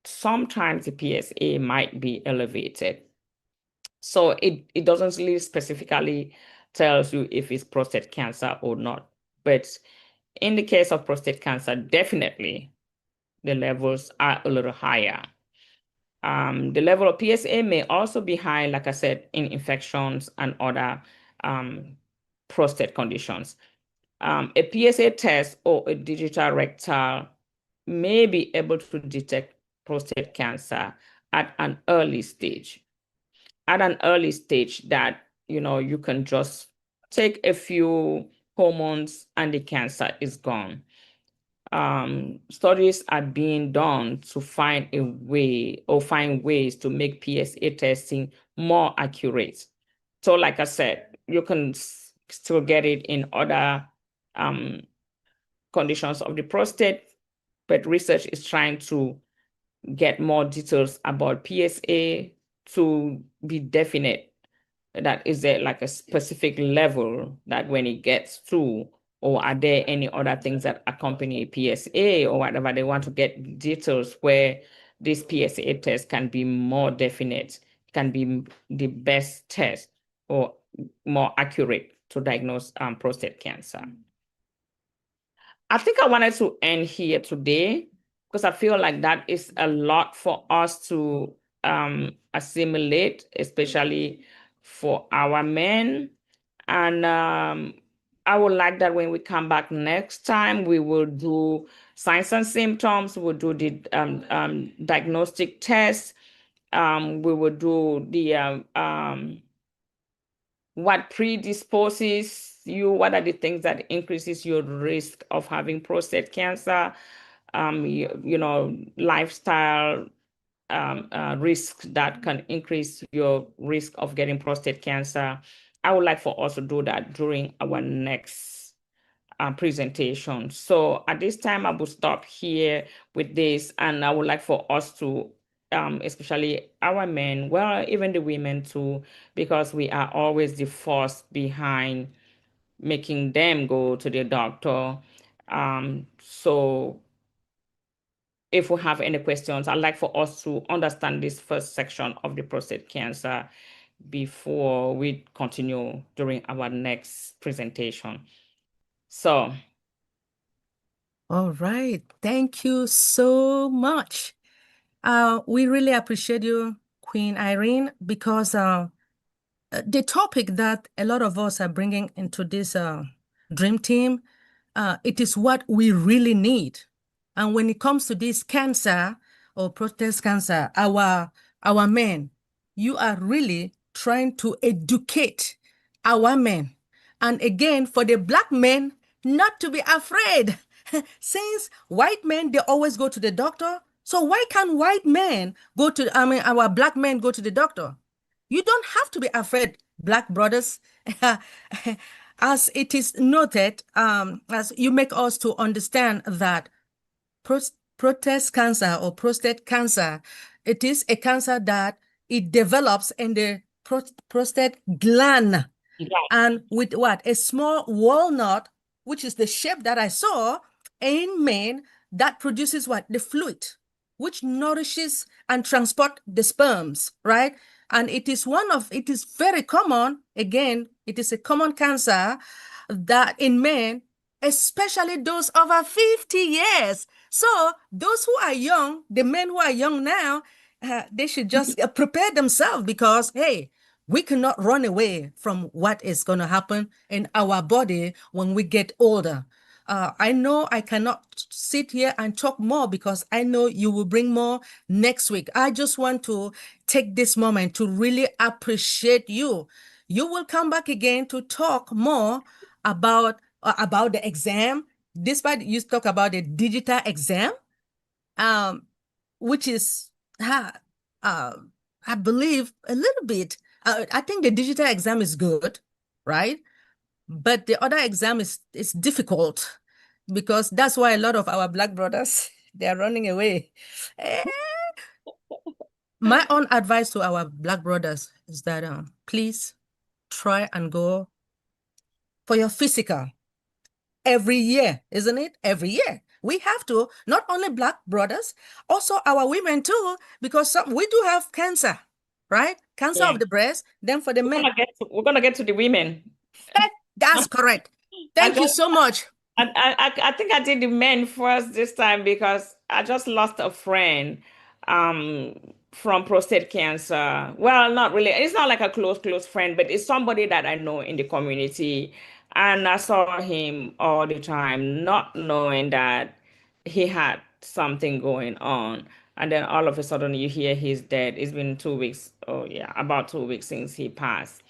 sometimes the PSA might be elevated. So it doesn't really specifically tells you if it's prostate cancer or not. But in the case of prostate cancer, definitely the levels are a little higher. The level of PSA may also be high, like I said, in infections and other prostate conditions. A PSA test or a digital rectal may be able to detect prostate cancer at an early stage. At an early stage that, you can just take a few hormones and the cancer is gone. Studies are being done to find a way or find ways to make PSA testing more accurate. So like I said, you can still get it in other conditions of the prostate, but research is trying to get more details about PSA to be definite that is there like a specific level that when it gets to, or are there any other things that accompany PSA or whatever. They want to get details where this PSA test can be more definite, can be the best test or more accurate to diagnose prostate cancer. I think I wanted to end here today because I feel like that is a lot for us to assimilate, especially for our men. And I would like that when we come back next time, we will do signs and symptoms. We'll do the diagnostic tests. We will do the what predisposes you, what are the things that increases your risk of having prostate cancer, lifestyle risk that can increase your risk of getting prostate cancer. I would like for us to do that during our next presentation. So at this time, I will stop here with this, and I would like for us to, especially our men, well, even the women too, because we are always the force behind making them go to the doctor. So if we have any questions, I'd like for us to understand this first section of the prostate cancer before we continue during our next presentation. So. All right. Thank you so much. We really appreciate you, Queen Irene, because the topic that a lot of us are bringing into this dream team, it is what we really need. And when it comes to this cancer or prostate cancer, our men, you are really trying to educate our men. And again, for the Black men, not to be afraid. Since white men, they always go to the doctor. So why can't white men go to, our Black men go to the doctor? You don't have to be afraid, Black brothers. As it is noted, as you make us to understand that prostate cancer or prostate cancer, it is a cancer that it develops in the prostate gland. Yeah. And with what? A small walnut, which is the shape that I saw in men, that produces what? The fluid, which nourishes and transport the sperms, right? And it is very common. Again, it is a common cancer that in men, especially those over 50 years. So those who are young, the men who are young now, they should just prepare themselves, because, hey, we cannot run away from what is going to happen in our body when we get older. I know I cannot sit here and talk more, because I know you will bring more next week. I just want to take this moment to really appreciate you. You will come back again to talk more about the exam. Despite you talk about the digital exam, which is, I believe, a little bit. I think the digital exam is good, right? But the other exam is difficult, because that's why a lot of our Black brothers, they are running away. My own advice to our Black brothers is that please try and go for your physical every year, isn't it? Every year. We have to, not only Black brothers, also our women too, because we do have cancer, right? Cancer of the breast. Then for the men. We're going to get to the women. That's correct. Thank you so much. I think I did the men first this time, because I just lost a friend from prostate cancer. Well, not really. It's not like a close friend, but it's somebody that I know in the community. And I saw him all the time, not knowing that he had something going on. And then all of a sudden you hear he's dead. It's been 2 weeks. Oh yeah, about 2 weeks since he passed.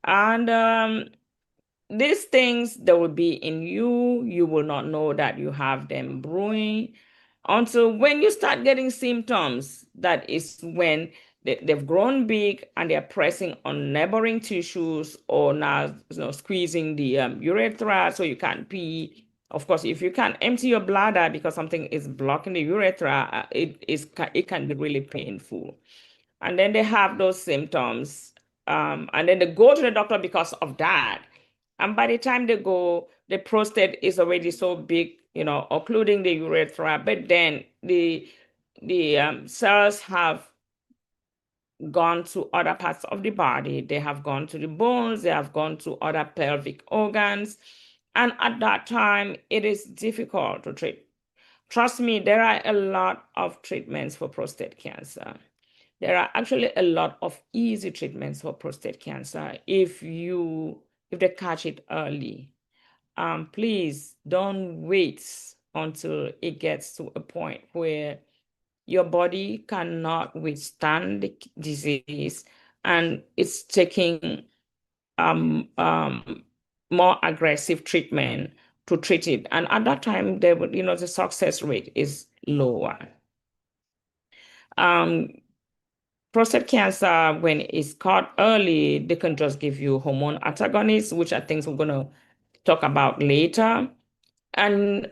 And these things that will be in you, you will not know that you have them brewing until when you start getting symptoms. That is when they've grown big and they're pressing on neighboring tissues, or now squeezing the urethra so you can't pee. Of course, if you can't empty your bladder because something is blocking the urethra, it can be really painful. And then they have those symptoms, and then they go to the doctor because of that. And by the time they go, the prostate is already so big, occluding the urethra. But then the cells have gone to other parts of the body. They have gone to the bones. They have gone to other pelvic organs. And at that time, it is difficult to treat. Trust me, there are a lot of treatments for prostate cancer. There are actually a lot of easy treatments for prostate cancer if they catch it early. please don't wait until it gets to a point where your body cannot withstand the disease and it's taking more aggressive treatment to treat it. And at that time, the success rate is lower. Prostate cancer, when it's caught early, they can just give you hormone antagonists, which I think we're going to talk about later. And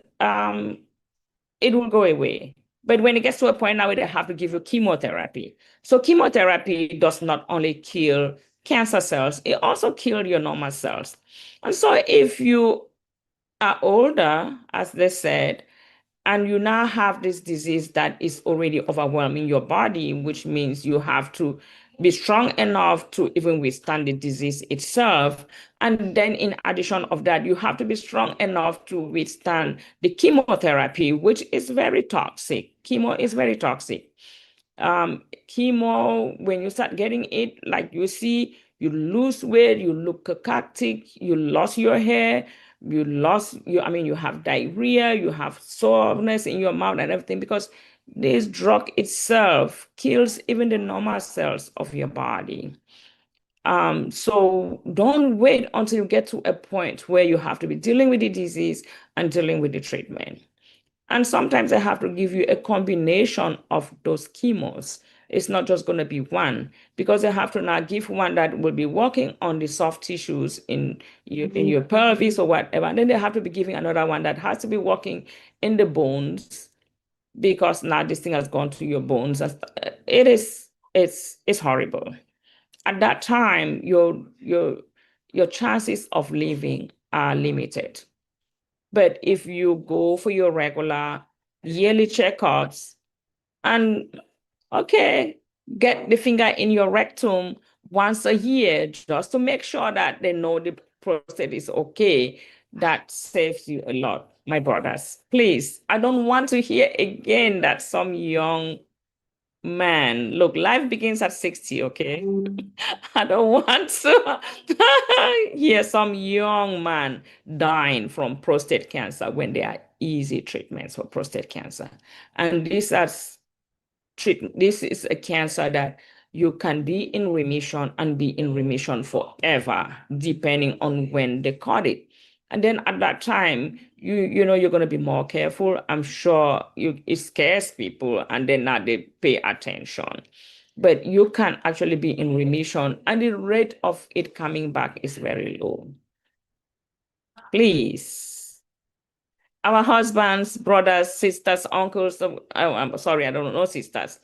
it will go away. But when it gets to a point now where they have to give you chemotherapy. So chemotherapy does not only kill cancer cells, it also kills your normal cells. And so if you are older, as they said, and you now have this disease that is already overwhelming your body, which means you have to be strong enough to even withstand the disease itself. And then in addition of that, you have to be strong enough to withstand the chemotherapy, which is very toxic. Chemo is very toxic. Chemo, when you start getting it, like you see, you lose weight, you look cachectic, you lost your hair, you have diarrhea, you have soreness in your mouth and everything, because this drug itself kills even the normal cells of your body. So don't wait until you get to a point where you have to be dealing with the disease and dealing with the treatment. And sometimes I have to give you a combination of those chemos. It's not just going to be one, because I have to now give one that will be working on the soft tissues in your pelvis or whatever. And then they have to be giving another one that has to be working in the bones, because now this thing has gone to your bones. It's horrible. At that time, your chances of living are limited. But if you go for your regular yearly checkups and, okay, get the finger in your rectum once a year just to make sure that they know the prostate is okay, that saves you a lot, my brothers. Please, I don't want to hear again that some young man, look, life begins at 60, okay? I don't want to hear some young man dying from prostate cancer when there are easy treatments for prostate cancer. And this is a cancer that you can be in remission and be in remission forever, depending on when they caught it. And then at that time, you're going to be more careful. I'm sure it scares people, and then now they pay attention. But you can actually be in remission, and the rate of it coming back is very low. Please, our husbands, brothers, sisters, uncles, I'm sorry, I don't know sisters.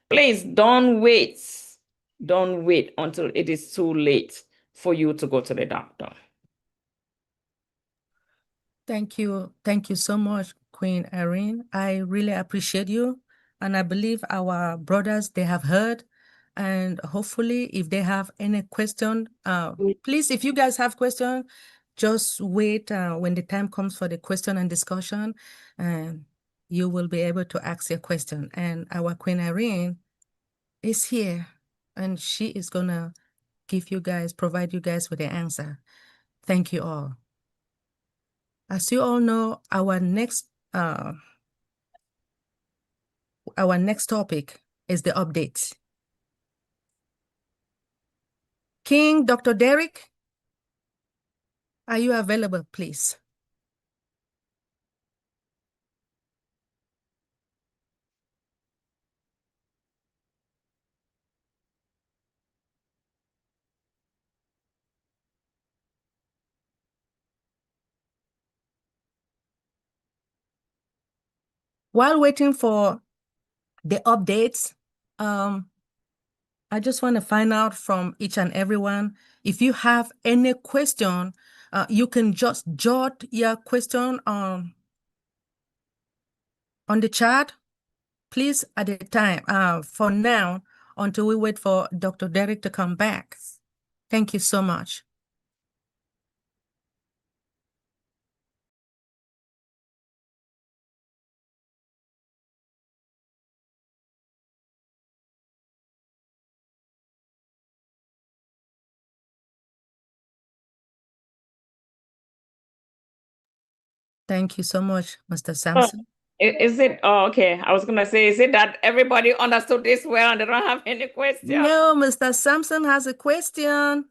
Please don't wait. Don't wait until it is too late for you to go to the doctor. Thank you. Thank you so much, Queen Irene. I really appreciate you. And I believe our brothers, they have heard. And hopefully, if they have any question, please, if you guys have question, just wait when the time comes for the question and discussion, and you will be able to ask your question. And our Queen Irene is here, and she is going to provide you guys with the answer. Thank you all. As you all know, our next topic is the updates. King Dr. Derek, are you available, please? While waiting for the updates, I just want to find out from each and everyone, if you have any question, you can just jot your question on the chat, please, at the time, for now, until we wait for Dr. Derek to come back. Thank you so much. Thank you so much, Mr. Sampson. Is it, oh, okay. I was going to say, is it that everybody understood this well and they don't have any questions? No, Mr. Sampson has a question.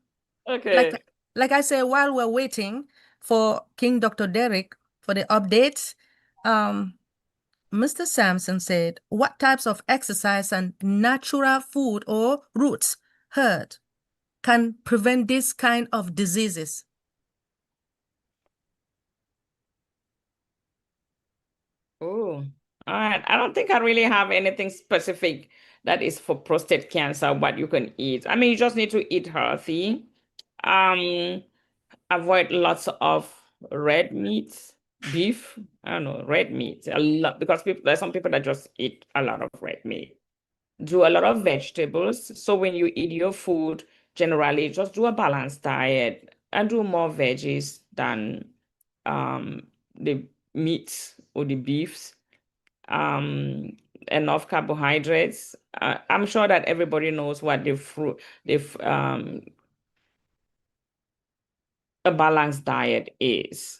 Okay. Like I said, while we're waiting for King Dr. Derek for the updates, Mr. Sampson said, what types of exercise and natural food or roots heard can prevent this kind of diseases? Oh, all right. I don't think I really have anything specific that is for prostate cancer, what you can eat. I mean, you just need to eat healthy. Avoid lots of red meat, beef. I don't know, red meat a lot, because there's some people that just eat a lot of red meat. Do a lot of vegetables. So when you eat your food, generally just do a balanced diet and do more veggies than the meats or the beefs. Enough carbohydrates. I'm sure that everybody knows what a balanced diet is.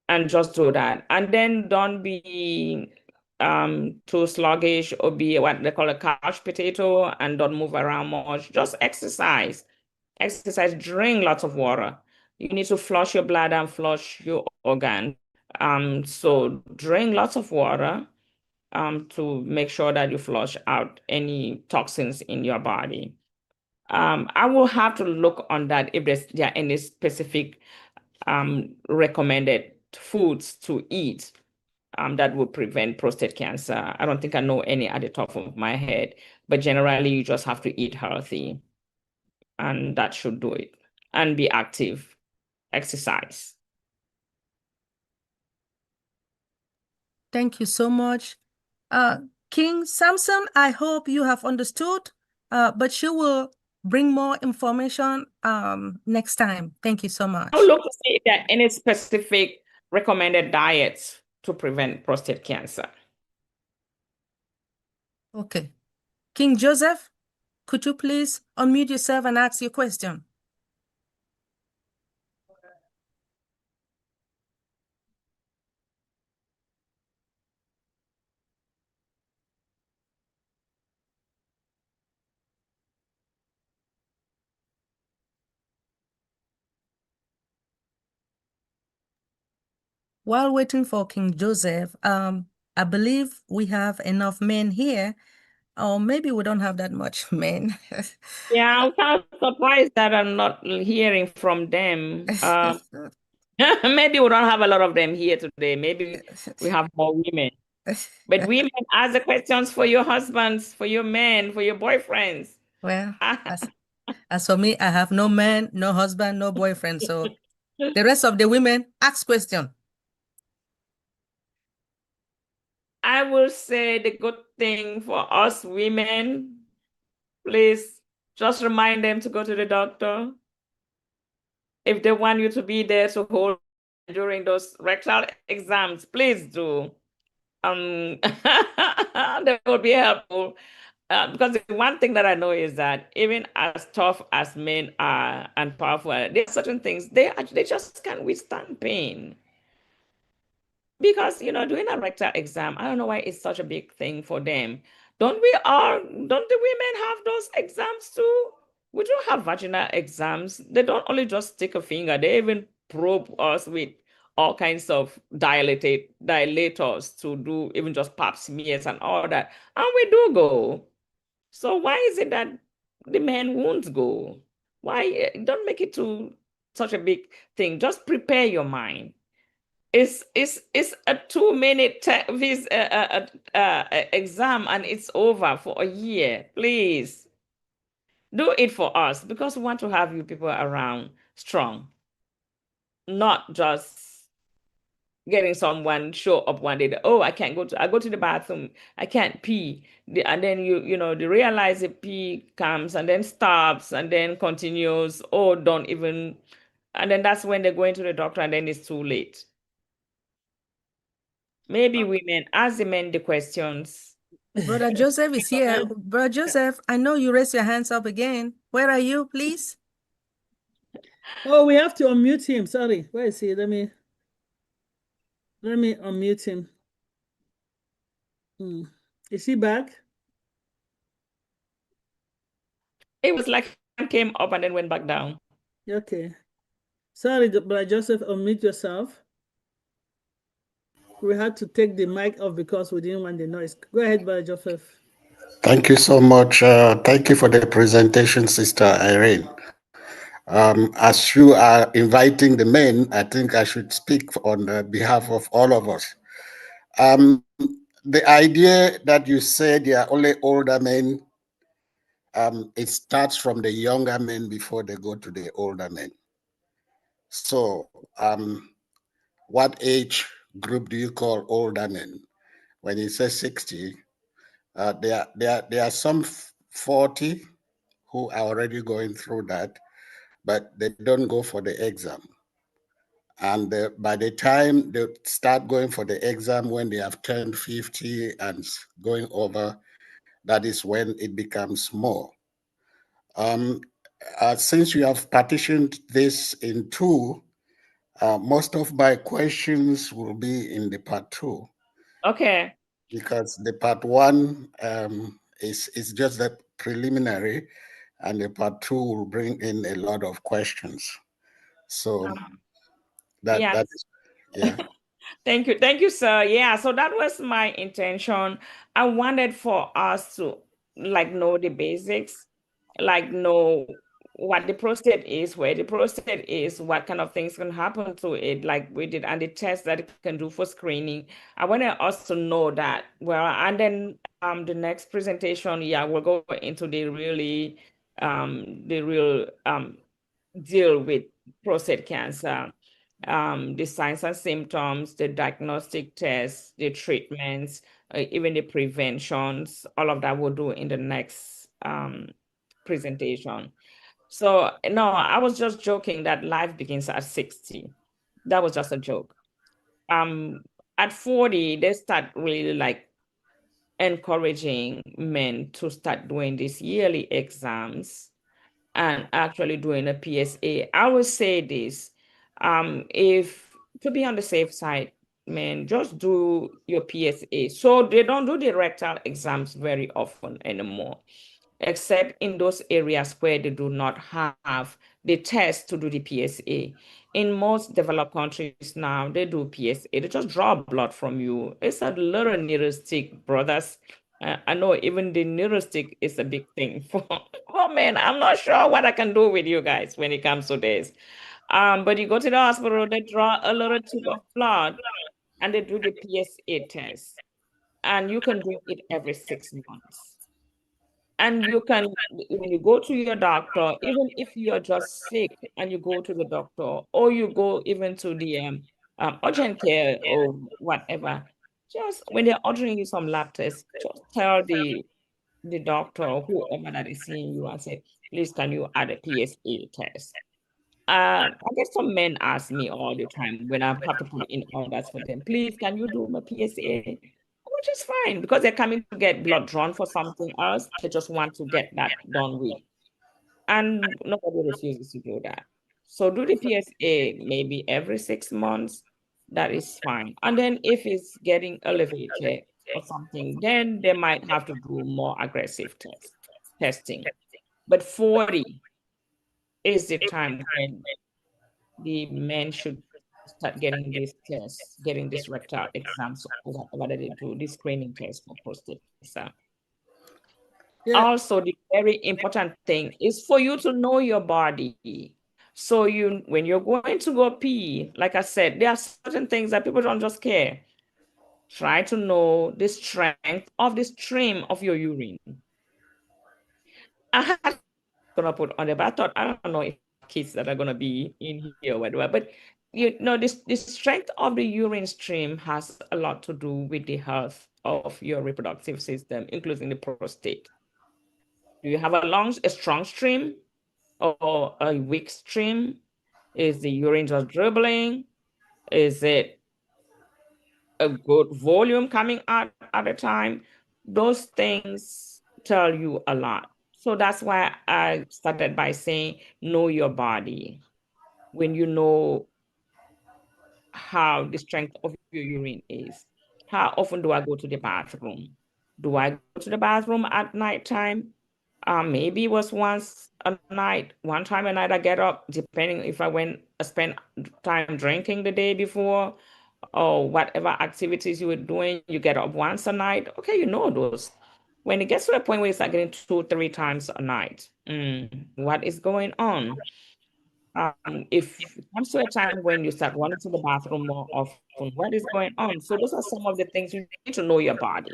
And just do that. And then don't be too sluggish or be what they call a couch potato and don't move around much. Just exercise. Exercise, drink lots of water. You need to flush your bladder and flush your organ. So drink lots of water to make sure that you flush out any toxins in your body. I will have to look on that if there are any specific recommended foods to eat that would prevent prostate cancer. I don't think I know any at the top of my head, but generally you just have to eat healthy and that should do it. And be active, exercise. Thank you so much. King Samson, I hope you have understood, but you will bring more information next time. Thank you so much. I'll look to see if there are any specific recommended diets to prevent prostate cancer. Okay. King Joseph, could you please unmute yourself and ask your question? While waiting for King Joseph, I believe we have enough men here, or maybe we don't have that much men. Yeah, I'm kind of surprised that I'm not hearing from them. Maybe we don't have a lot of them here today. Maybe we have more women. But women, ask the questions for your husbands, for your men, for your boyfriends. Well, as for me, I have no man, no husband, no boyfriend. So the rest of the women, ask question. I will say the good thing for us women, please just remind them to go to the doctor. If they want you to be there to hold during those rectal exams, please do. That will be helpful. Because the one thing that I know is that even as tough as men are and powerful, there are certain things they just can't withstand pain. Because, doing a rectal exam, I don't know why it's such a big thing for them. Don't the women have those exams too? We do have vaginal exams. They don't only just stick a finger, they even probe us with all kinds of dilators to do even just pap smears and all that. And we do go. So why is it that the men won't go? Why? Don't make it to such a big thing. Just prepare your mind. It's a 2-minute exam and it's over for a year. Please do it for us because we want to have you people around strong, not just getting someone show up one day. Oh, I can't I go to the bathroom. I can't pee. And then they realize the pee comes and then stops and then continues. Oh, don't even. And then that's when they go into the doctor and then it's too late. Maybe women ask the men the questions. Brother Joseph is here. Brother Joseph, I know you raised your hands up again. Where are you, please? Oh, we have to unmute him. Sorry. Where is he? Let me. Let me unmute him. Is he back? It was like he came up and then went back down. Okay. Sorry, Brother Joseph, unmute yourself. We had to take the mic off because we didn't want the noise. Go ahead, Brother Joseph. Thank you so much. Thank you for the presentation, Sister Irene. As you are inviting the men, I think I should speak on behalf of all of us. The idea that you said they are only older men, it starts from the younger men before they go to the older men. So, what age group do you call older men? When you say 60, there are some 40 who are already going through that, but they don't go for the exam. And by the time they start going for the exam, when they have turned 50 and going over, that is when it becomes more. Since you have partitioned this in two, most of my questions will be in the part two. Okay. Because the part one is just the preliminary, and the part two will bring in a lot of questions. So that is, yeah. Thank you, sir. Yeah, so that was my intention. I wanted for us to like know the basics, like know what the prostate is, where the prostate is, what kind of things can happen to it, like we did, and the tests that it can do for screening. I wanted us to know that well, and then the next presentation, yeah, we'll go into the real deal with prostate cancer. The signs and symptoms, the diagnostic tests, the treatments, even the preventions, all of that we'll do in the next presentation. So no, I was just joking that life begins at 60. That was just a joke. At 40, they start really like encouraging men to start doing these yearly exams and actually doing a PSA. I will say this, if to be on the safe side, man, just do your PSA. So they don't do the rectal exams very often anymore, except in those areas where they do not have the test to do the PSA. In most developed countries now, they do PSA. They just draw blood from you. It's a little needle stick, brothers. I know even the needle stick is a big thing for men. I'm not sure what I can do with you guys when it comes to this. But you go to the hospital, they draw a little tube of blood and they do the PSA test. And you can do it every 6 months. And you can, when you go to your doctor, even if you're just sick and you go to the doctor, or you go even to the urgent care or whatever, just when they're ordering you some lab tests, just tell the doctor or whoever that is seeing you and say, please, can you add a PSA test? I guess some men ask me all the time when I have to put in orders for them, please, can you do my PSA? Which is fine because they're coming to get blood drawn for something else. They just want to get that done with. And nobody refuses to do that. So do the PSA maybe every 6 months. That is fine. And then if it's getting elevated or something, then they might have to do more aggressive testing. But 40 is the time when the men should start getting these tests, getting these rectal exams, or whatever they do, this screening test for prostate cancer. Yeah. Also, the very important thing is for you to know your body. So when you're going to go pee, like I said, there are certain things that people don't just care. Try to know the strength of the stream of your urine. I had gonna put on there, but I thought, I don't know if kids that are gonna be in here or whatever, but you know, the strength of the urine stream has a lot to do with the health of your reproductive system, including the prostate. Do you have a strong stream or a weak stream? Is the urine just dribbling? Is it a good volume coming out at a time? Those things tell you a lot. So that's why I started by saying, know your body. When you know how the strength of your urine is. How often do I go to the bathroom? Do I go to the bathroom at nighttime? Maybe it was once a night, one time a night I get up, depending if I spent time drinking the day before or whatever activities you were doing, you get up once a night. Okay, you know those. When it gets to a point where you start getting 2-3 times a night, what is going on? If it comes to a time when you start running to the bathroom more often, what is going on? So those are some of the things you need to know your body.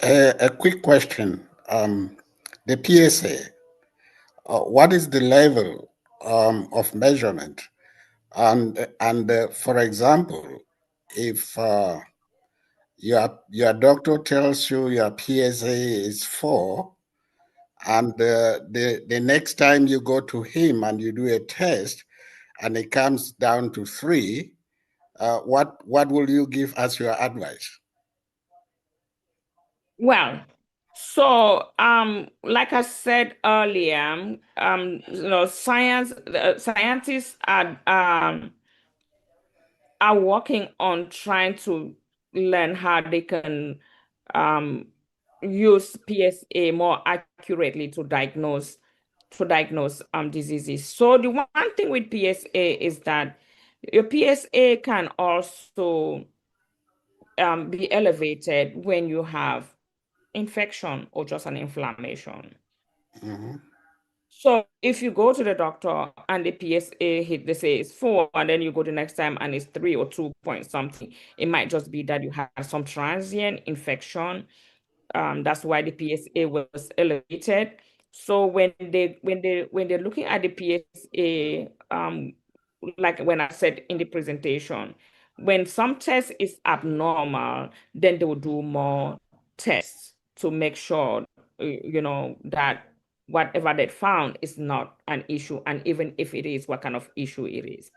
A quick question. The PSA, what is the level of measurement? And for example, if your doctor tells you your PSA is 4, and the next time you go to him and you do a test, and it comes down to 3, what will you give as your advice? Well, so like I said earlier, scientists are working on trying to learn how they can use PSA more accurately to diagnose diseases. So the one thing with PSA is that your PSA can also be elevated when you have infection or just an inflammation. Mm-hmm. So if you go to the doctor and the PSA hit, they say it's 4, and then you go the next time and it's 3 or 2 point something, it might just be that you have some transient infection. That's why the PSA was elevated. So when they're looking at the PSA, like when I said in the presentation, when some test is abnormal, then they will do more tests to make sure, that whatever they found is not an issue, and even if it is, what kind of issue it is.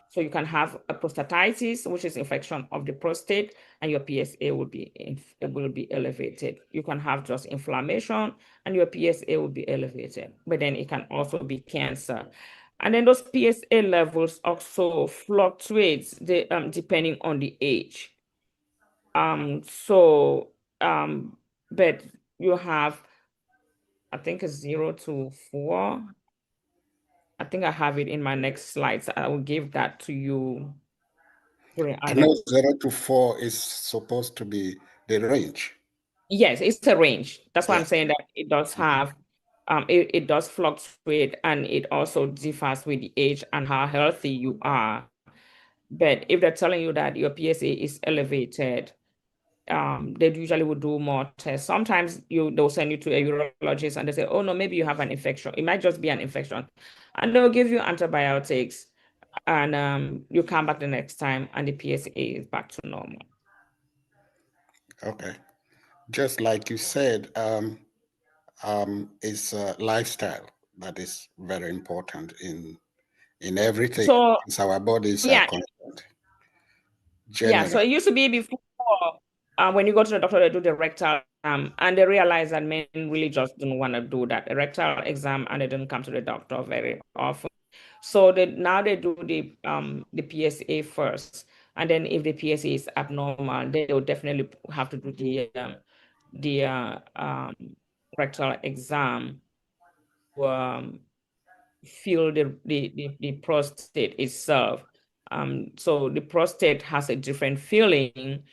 So you can have a prostatitis, which is infection of the prostate, and your PSA will be elevated. You can have just inflammation, and your PSA will be elevated. But then it can also be cancer. And then those PSA levels also fluctuates depending on the age. But you have, I think it's 0 to 4. I think I have it in my next slides. I will give that to you. I know 0 to 4 is supposed to be the range. Yes, it's a range. That's why I'm saying that it does have, it does fluctuate, and it also differs with the age and how healthy you are. But if they're telling you that your PSA is elevated, they usually will do more tests. Sometimes they'll send you to a urologist and they say, oh no, maybe you have an infection. It might just be an infection. And they'll give you antibiotics, and you come back the next time and the PSA is back to normal. Okay. Just like you said, it's a lifestyle that is very important in everything. So as our bodies are concerned. Yeah, so it used to be before, when you go to the doctor, they do the rectal exam, and they realize that men really just don't want to do that, a rectal exam, and they don't come to the doctor very often. So now they do the PSA first, and then if the PSA is abnormal, they will definitely have to do the rectal exam to feel the prostate itself. So the prostate has a different feeling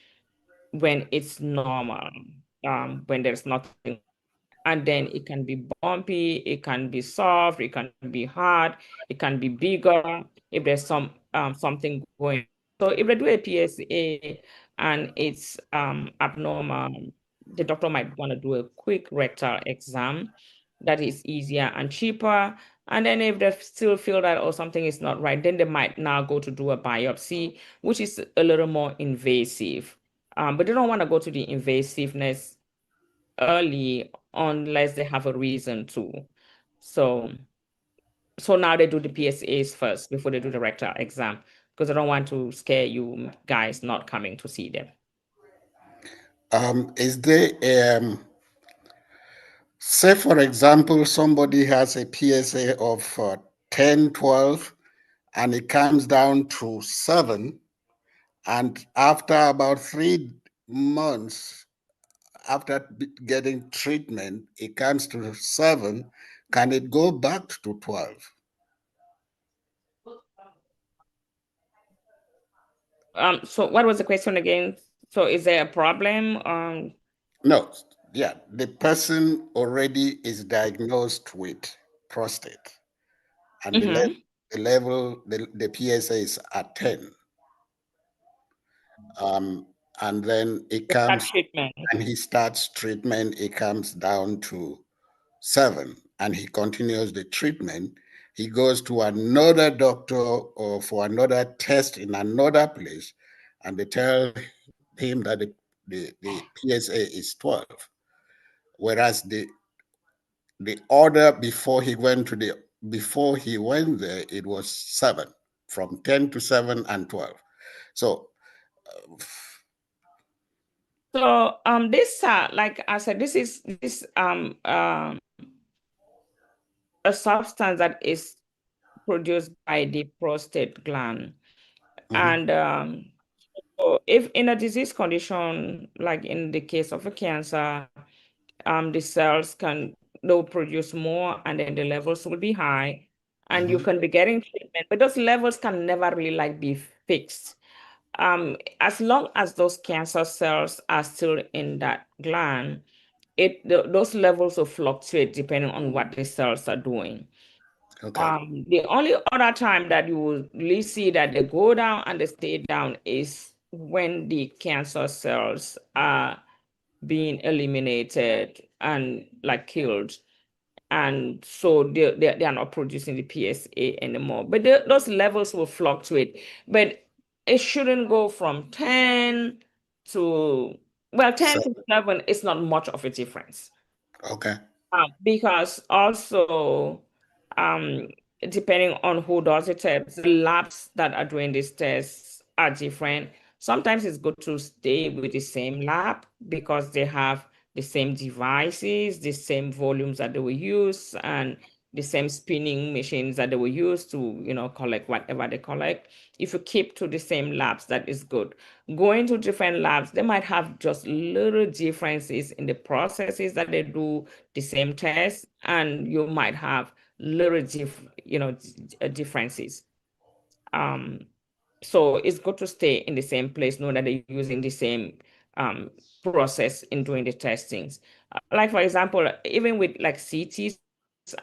when it's normal, when there's nothing. And then it can be bumpy, it can be soft, it can be hard, it can be bigger if there's something going on. So if they do a PSA and it's abnormal, the doctor might want to do a quick rectal exam that is easier and cheaper. And then if they still feel that something is not right, then they might now go to do a biopsy, which is a little more invasive. But they don't want to go to the invasiveness early unless they have a reason to. So now they do the PSAs first before they do the rectal exam, because I don't want to scare you guys not coming to see them. Is there, say for example, somebody has a PSA of 10, 12, and it comes down to 7. And after about 3 months, after getting treatment, it comes to 7. Can it go back to 12? So what was the question again? So is there a problem? No, yeah, the person already is diagnosed with prostate, and the PSA is at 10. And then it comes, and he starts treatment, it comes down to 7, and he continues the treatment. He goes to another doctor or for another test in another place, and they tell him that the PSA is 12, whereas the order before he went there, it was 7, from 10 to 7 and 12. So this like I said, this is a substance that is produced by the prostate gland. And so if in a disease condition, like in the case of a cancer, the cells they'll produce more, and then the levels will be high, and you can be getting treatment, but those levels can never really like be fixed. As long as those cancer cells are still in that gland, those levels will fluctuate depending on what the cells are doing. Okay. The only other time that you will really see that they go down and they stay down is when the cancer cells are being eliminated and like killed. And so they are not producing the PSA anymore. But those levels will fluctuate. But it shouldn't go from 10 to, 10 to 7 is not much of a difference. Okay. Because also, depending on who does the test, the labs that are doing these tests are different. Sometimes it's good to stay with the same lab because they have the same devices, the same volumes that they will use, and the same spinning machines that they will use to, collect whatever they collect. If you keep to the same labs, that is good. Going to different labs, they might have just little differences in the processes that they do the same test, and you might have little differences. So it's good to stay in the same place, know that they're using the same process in doing the testings. Like for example, even with like CTs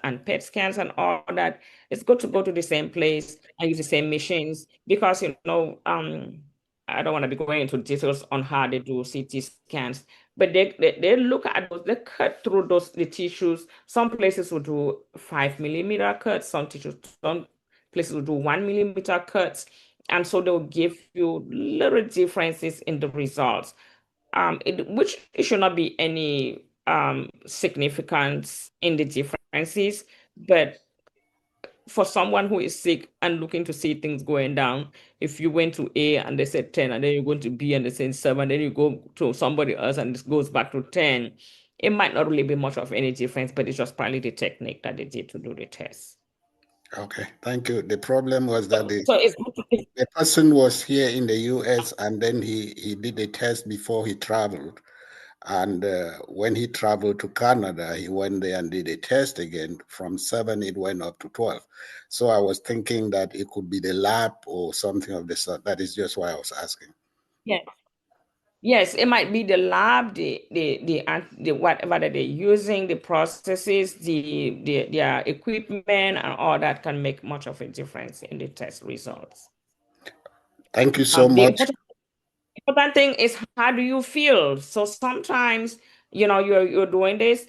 and PET scans and all that, it's good to go to the same place and use the same machines because I don't want to be going into details on how they do CT scans, but they look at those, they cut through the tissues. Some places will do 5 millimeter cuts, some places will do 1 millimeter cuts. And so they'll give you little differences in the results, which it should not be any significance in the differences. But for someone who is sick and looking to see things going down, if you went to A and they said 10, and then you go to B and they said 7, then you go to somebody else and it goes back to 10, it might not really be much of any difference, but it's just probably the technique that they did to do the test. Okay, thank you. The problem was that the person was here in the US, and then he did a test before he traveled. And when he traveled to Canada, he went there and did a test again. From 7, it went up to 12. So I was thinking that it could be the lab or something of the sort. That is just why I was asking. Yes. Yes, it might be the lab, the whatever that they're using, the processes, their equipment, and all that can make much of a difference in the test results. Thank you so much. The important thing is, how do you feel? So sometimes, you're doing this.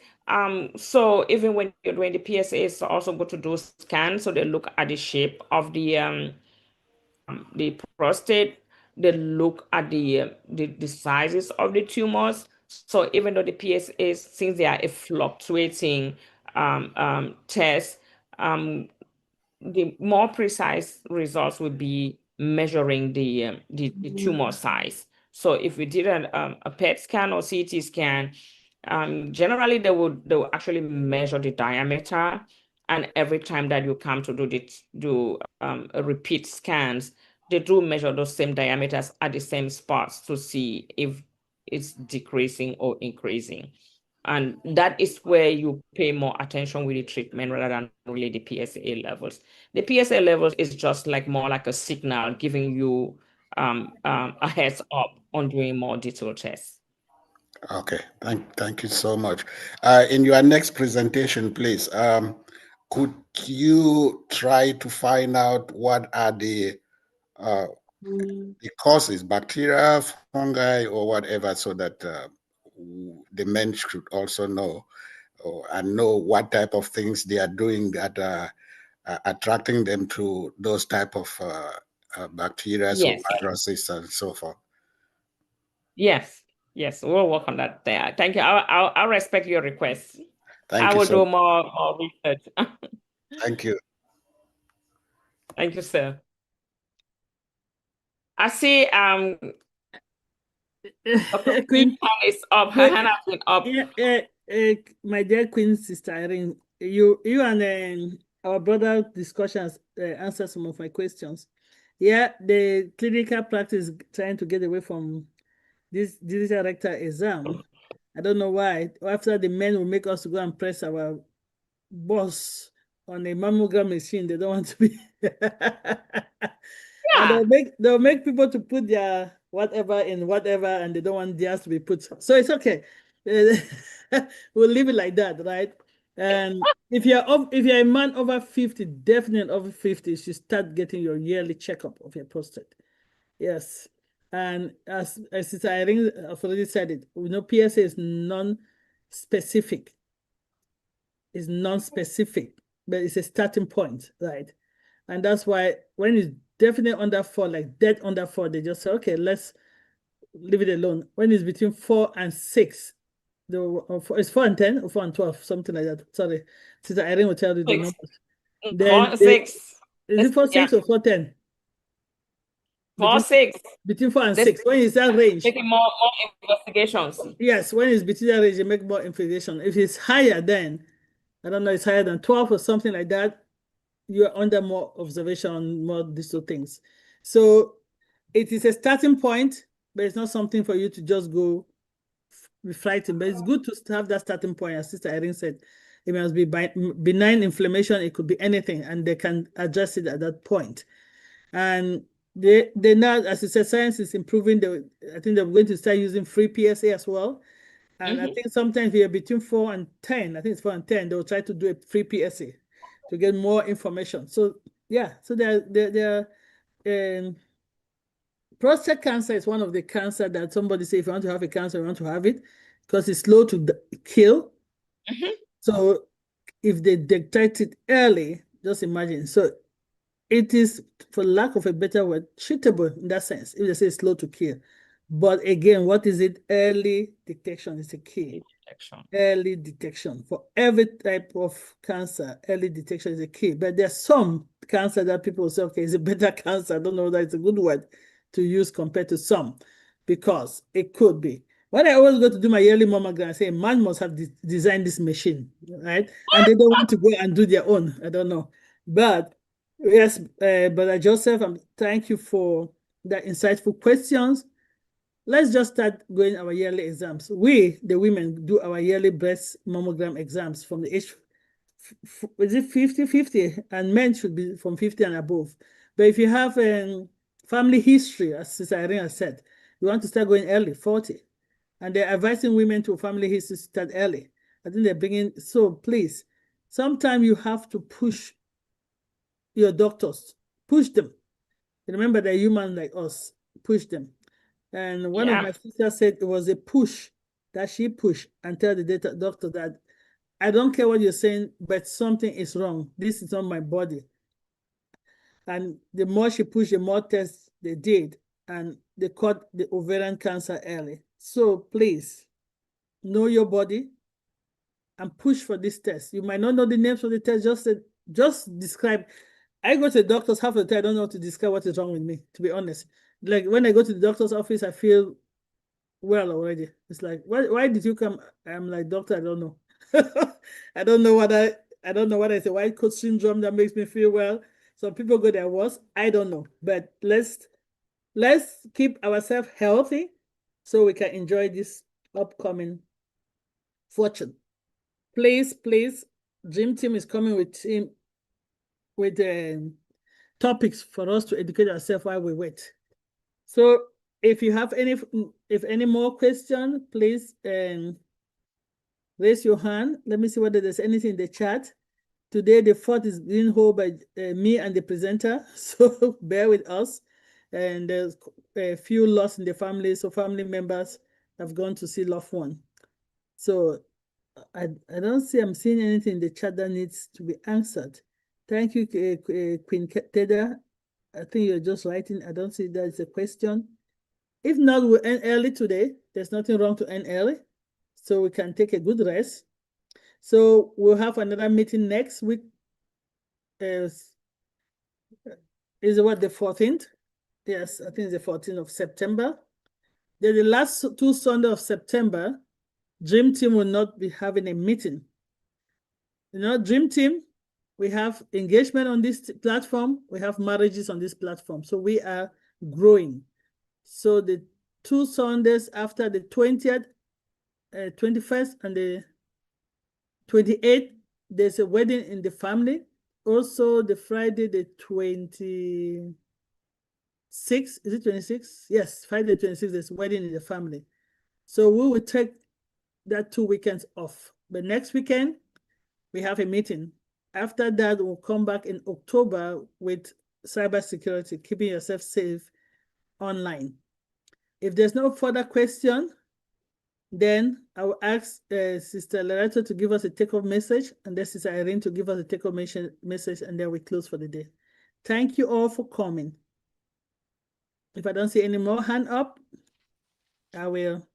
So even when you're doing the PSA, it's also good to do scans. So they look at the shape of the prostate. They look at the sizes of the tumors. So even though the PSA, since they are a fluctuating test, the more precise results would be measuring the tumor size. So if we did a PET scan or CT scan, generally they will actually measure the diameter, And every time that you come to do repeat scans, they do measure those same diameters at the same spots to see if it's decreasing or increasing. And that is where you pay more attention with the treatment rather than really the PSA levels. The PSA levels is just like more like a signal giving you a heads up on doing more detailed tests. Okay, thank you so much. In your next presentation, please, could you try to find out what are the causes, bacteria, fungi, or whatever, so that the men should also know and know what type of things they are doing that are attracting them to those type of bacteria or viruses and so forth. Yes, we'll work on that there. Thank you. I'll respect your request. Thank I you. will do more research. Thank you. Thank you, sir. I see Dr. Queen is up. Her hand has been up. My dear Queen Sister Irene, you and our brother discussions answer some of my questions. Yeah, the clinical practice trying to get away from this digital rectal exam. I don't know why. After the men will make us go and press our boss on a mammogram machine, they don't want to be. And they'll make people to put their whatever in whatever, and they don't want theirs to be put. So it's okay. We'll leave it like that, right? And if you're a man over 50, definitely over 50, you should start getting your yearly checkup of your prostate. Yes. And as Sister Irene has already said it, we know PSA is non-specific. It's non-specific, but it's a starting point, right? And that's why when it's definitely under 4, like dead under 4, they just say, okay, let's leave it alone. When it's between 4 and 6, it's 4 and 10 or 4 and 12, something like that. Sorry, Sister Irene will tell you the numbers. 4 and 6. Is it 4 6 or 4 10? 4 6. Between 4 and 6. When it's that range, making more investigations. Yes, when it's between that range, you make more investigation. If it's higher, then I don't know, it's higher than 12 or something like that, you're under more observation, more these two things. So it is a starting point, but it's not something for you to just go be frightened. But it's good to have that starting point. As Sister Irene said, it must be benign inflammation. It could be anything, and they can adjust it at that point. And they now, as you said, science is improving. I think they're going to start using free PSA as well. And I think sometimes we are between 4 and 10. I think it's 4 and 10. They will try to do a free PSA to get more information. So yeah, so prostate cancer is one of the cancer that somebody say if you want to have a cancer, you want to have it because it's slow to kill. So if they detect it early, just imagine. So it is, for lack of a better word, treatable in that sense, if they say slow to kill. But again, what is it? Early detection is the key. Early detection. For every type of cancer, early detection is the key. But there's some cancer that people say, okay, it's a better cancer. I don't know that it's a good word to use compared to some, because it could be. When I always go to do my yearly mammogram, I say, man must have designed this machine, right? And they don't want to go and do their own. I don't know. But yes, Brother Joseph, thank you for the insightful questions. Let's just start going our yearly exams. We, the women, do our yearly breast mammogram exams from the age, is it 50? And men should be from 50 and above. But if you have family history, as Sister Irene has said, you want to start going early, 40. And they're advising women to family history to start early. I think they're bringing, so please, sometimes you have to push your doctors, push them. Remember, they're human like us, push them. And one of my sisters said it was a push that she pushed and tell the doctor that I don't care what you're saying, but something is wrong. This is not my body. And the more she pushed, the more tests they did, and they caught the ovarian cancer early. So please, know your body and push for this test. You might not know the names of the test, just describe. I go to the doctors half the time, I don't know how to describe what is wrong with me, to be honest. Like when I go to the doctor's office, I feel well already. It's like, why did you come? I'm like, doctor, I don't know. I don't know what I don't know what I say, white coat syndrome that makes me feel well. Some people go there worse. I don't know. But let's keep ourselves healthy so we can enjoy this upcoming fortune. Please, Dream Team is coming with topics for us to educate ourselves while we wait. So if you have any more questions, please raise your hand. Let me see whether there's anything in the chat. Today, the fort is being held by me and the presenter, so bear with us. And there's a few lost in the family, so family members have gone to see loved one. So I don't see, I'm seeing anything in the chat that needs to be answered. Thank you, Queen Teda. I think you're just writing. I don't see that it's a question. If not, we'll end early today. There's nothing wrong to end early, so we can take a good rest. So we'll have another meeting next week. Is what, the 14th? Yes, I think it's the 14th of September. Then the last 2 Sundays of September, Dream Team will not be having a meeting. You know, Dream Team, we have engagement on this platform. We have marriages on this platform. So we are growing. So the 2 Sundays after the 20th, 21st, and the 28th, there's a wedding in the family. Also, the Friday, the 26th, is it 26? Yes, Friday, 26th, there's a wedding in the family. So we will take that 2 weekends off. But next weekend, we have a meeting. After that, we'll come back in October with cybersecurity, keeping yourself safe online. If there's no further question, then I will ask Sister Lerato to give us a take-home message, and then Sister Irene to give us a take-home message, and then we close for the day. Thank you all for coming. If I don't see any more hand up, I will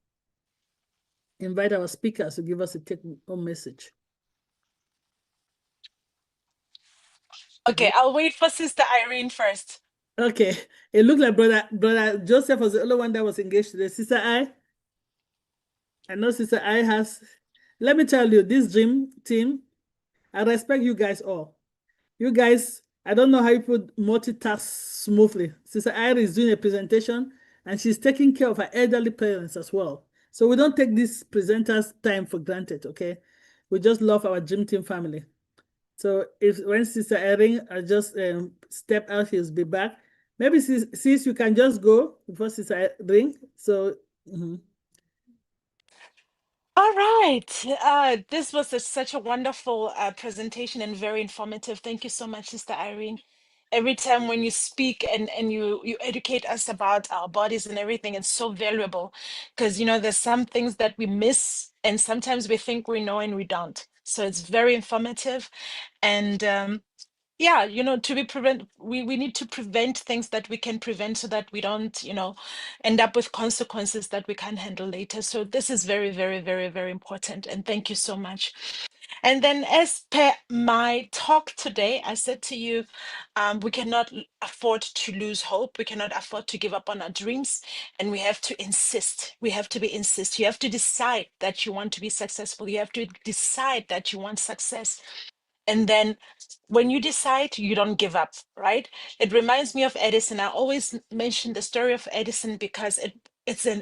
invite our speakers to give us a take-home message. Okay, I'll wait for Sister Irene first. Okay, it looked like Brother Joseph was the only one that was engaged today. Sister I know Sister I has, let me tell you, this Dream Team, I respect you guys all. You guys, I don't know how you put multitask smoothly. Sister Ira is doing a presentation and she's taking care of her elderly parents as well. So we don't take this presenter's time for granted, okay? We just love our Dream Team family. So when Sister Irene just step out, she'll be back. Maybe sis, you can just go before Sister Irene. So. All right. This was such a wonderful presentation and very informative. Thank you so much, Sister Irene. Every time when you speak and you educate us about our bodies and everything, it's so valuable because, you know, there's some things that we miss and sometimes we think we know and we don't. So it's very informative. And yeah, you know, we need to prevent things that we can prevent so that we don't, you know, end up with consequences that we can't handle later. So this is very, very, very, very important. And thank you so much. And then as per my talk today, I said to you, we cannot afford to lose hope. We cannot afford to give up on our dreams. And we have to insist. We have to insist. You have to decide that you want to be successful. You have to decide that you want success. And then when you decide, you don't give up, right? It reminds me of Edison. I always mention the story of Edison because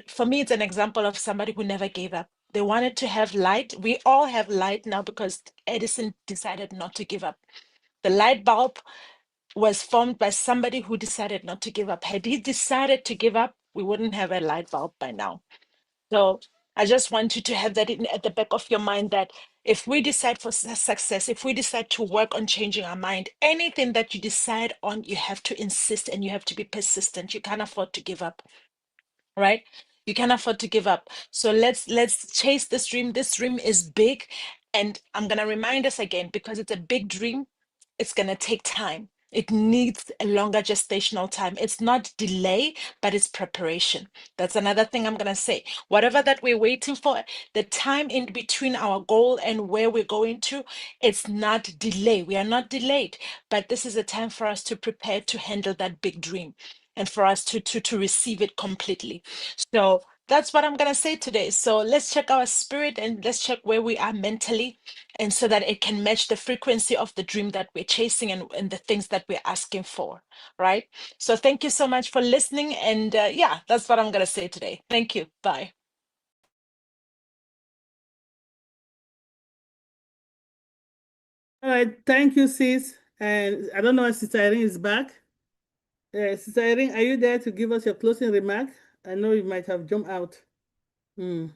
for me, it's an example of somebody who never gave up. They wanted to have light. We all have light now because Edison decided not to give up. The light bulb was formed by somebody who decided not to give up. Had he decided to give up, we wouldn't have a light bulb by now. So I just want you to have that at the back of your mind that if we decide for success, if we decide to work on changing our mind, anything that you decide on, you have to insist and you have to be persistent. You can't afford to give up, right? You can't afford to give up. So let's chase this dream. This dream is big. And I'm going to remind us again, because it's a big dream, it's going to take time. It needs a longer gestational time. It's not delay, but it's preparation. That's another thing I'm going to say. Whatever that we're waiting for, the time in between our goal and where we're going to, it's not delay. We are not delayed, but this is a time for us to prepare to handle that big dream and for us to receive it completely. So that's what I'm going to say today. So let's check our spirit and let's check where we are mentally, and so that it can match the frequency of the dream that we're chasing and the things that we're asking for, right? So thank you so much for listening. And yeah, that's what I'm going to say today. Thank you. Bye. All right. Thank you, sis. And I don't know if Sister Irene is back. Sister Irene, are you there to give us your closing remark? I know you might have jumped out. Let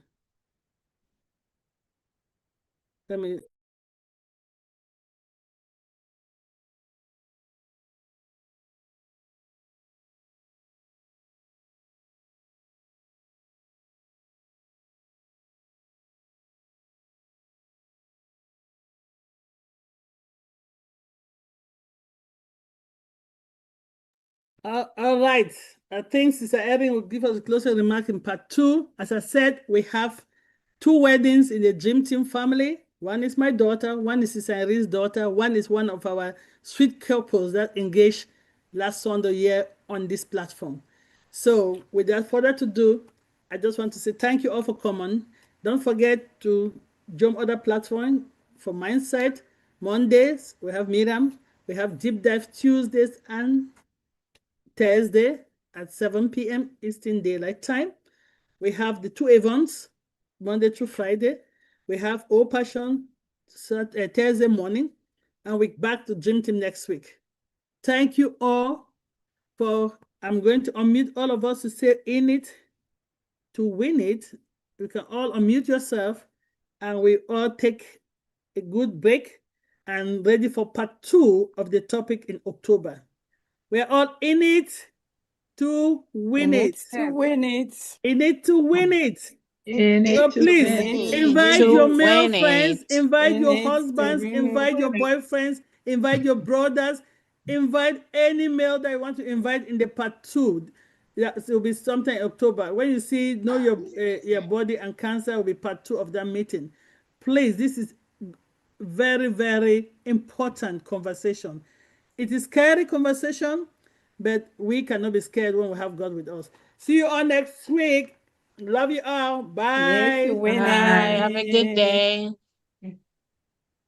me. All right. I think Sister Erin will give us a closing remark in part 2. As I said, we have 2 weddings in the Dream Team family. One is my daughter, one is Sister Irene's daughter, one is one of our sweet couples that engaged last Sunday year on this platform. So without further ado, I just want to say thank you all for coming. Don't forget to jump other platform for Mindset. Mondays, we have Miriam. We have Deep Dive Tuesdays and Thursday at 7 p.m. Eastern Daylight Time. We have the 2 events, Monday through Friday. We have All Passion Thursday morning, and we're back to Dream Team next week. Thank you all I'm going to unmute all of us to say in it to win it. You can all unmute yourself, and we all take a good break and ready for part 2 of the topic in October. We're all in it to win it. To win it. In it to win it. So please invite your male friends, invite your husbands, invite your boyfriends, invite your brothers, invite any male that you want to invite in the part 2. It will be sometime in October. When you see Know Your Body and Cancer will be part 2 of that meeting. Please, this is very, very important conversation. It is scary conversation, but we cannot be scared when we have God with us. See you all next week. Love you all. Bye. Bye. Have a good day.